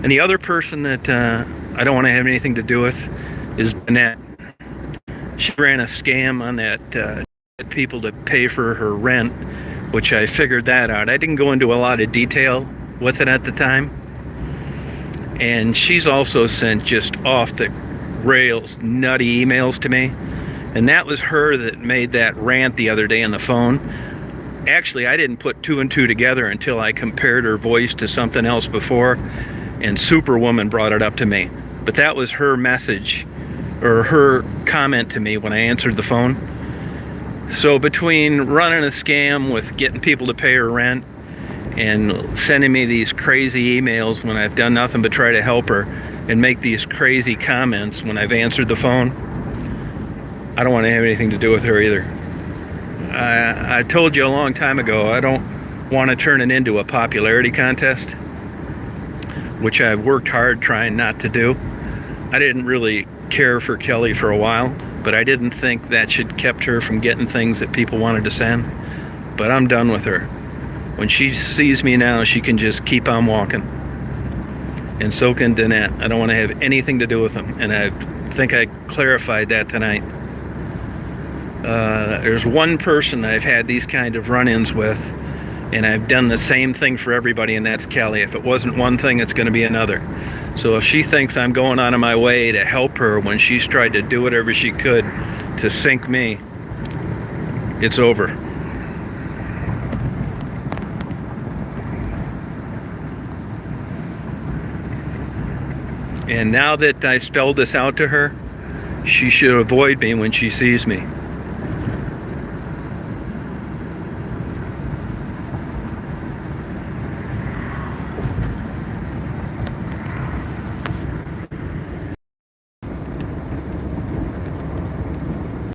And the other person that I don't want to have anything to do with is Annette. She ran a scam on that people to pay for her rent, which I figured that out. I didn't go into a lot of detail with it at the time. And she's also sent just off the rails nutty emails to me. And that was her that made that rant the other day on the phone. Actually, I didn't put two and two together until I compared her voice to something else before, and Superwoman brought it up to me. But that was her message, or her comment to me when I answered the phone. So between running a scam with getting people to pay her rent and sending me these crazy emails when I've done nothing but try to help her, and make these crazy comments when I've answered the phone, I don't want to have anything to do with her either. I told you a long time ago, I don't want to turn it into a popularity contest, which I've worked hard trying not to do. I didn't really care for Kelly for a while, but I didn't think that should kept her from getting things that people wanted to send. But I'm done with her. When she sees me now, she can just keep on walking. And so can Danette. I don't want to have anything to do with them. And I think I clarified that tonight. There's one person I've had these kind of run-ins with, and I've done the same thing for everybody, and that's Kelly. If it wasn't one thing, it's going to be another. So if she thinks I'm going out of my way to help her when she's tried to do whatever she could to sink me, it's over. And now that I spelled this out to her, she should avoid me when she sees me.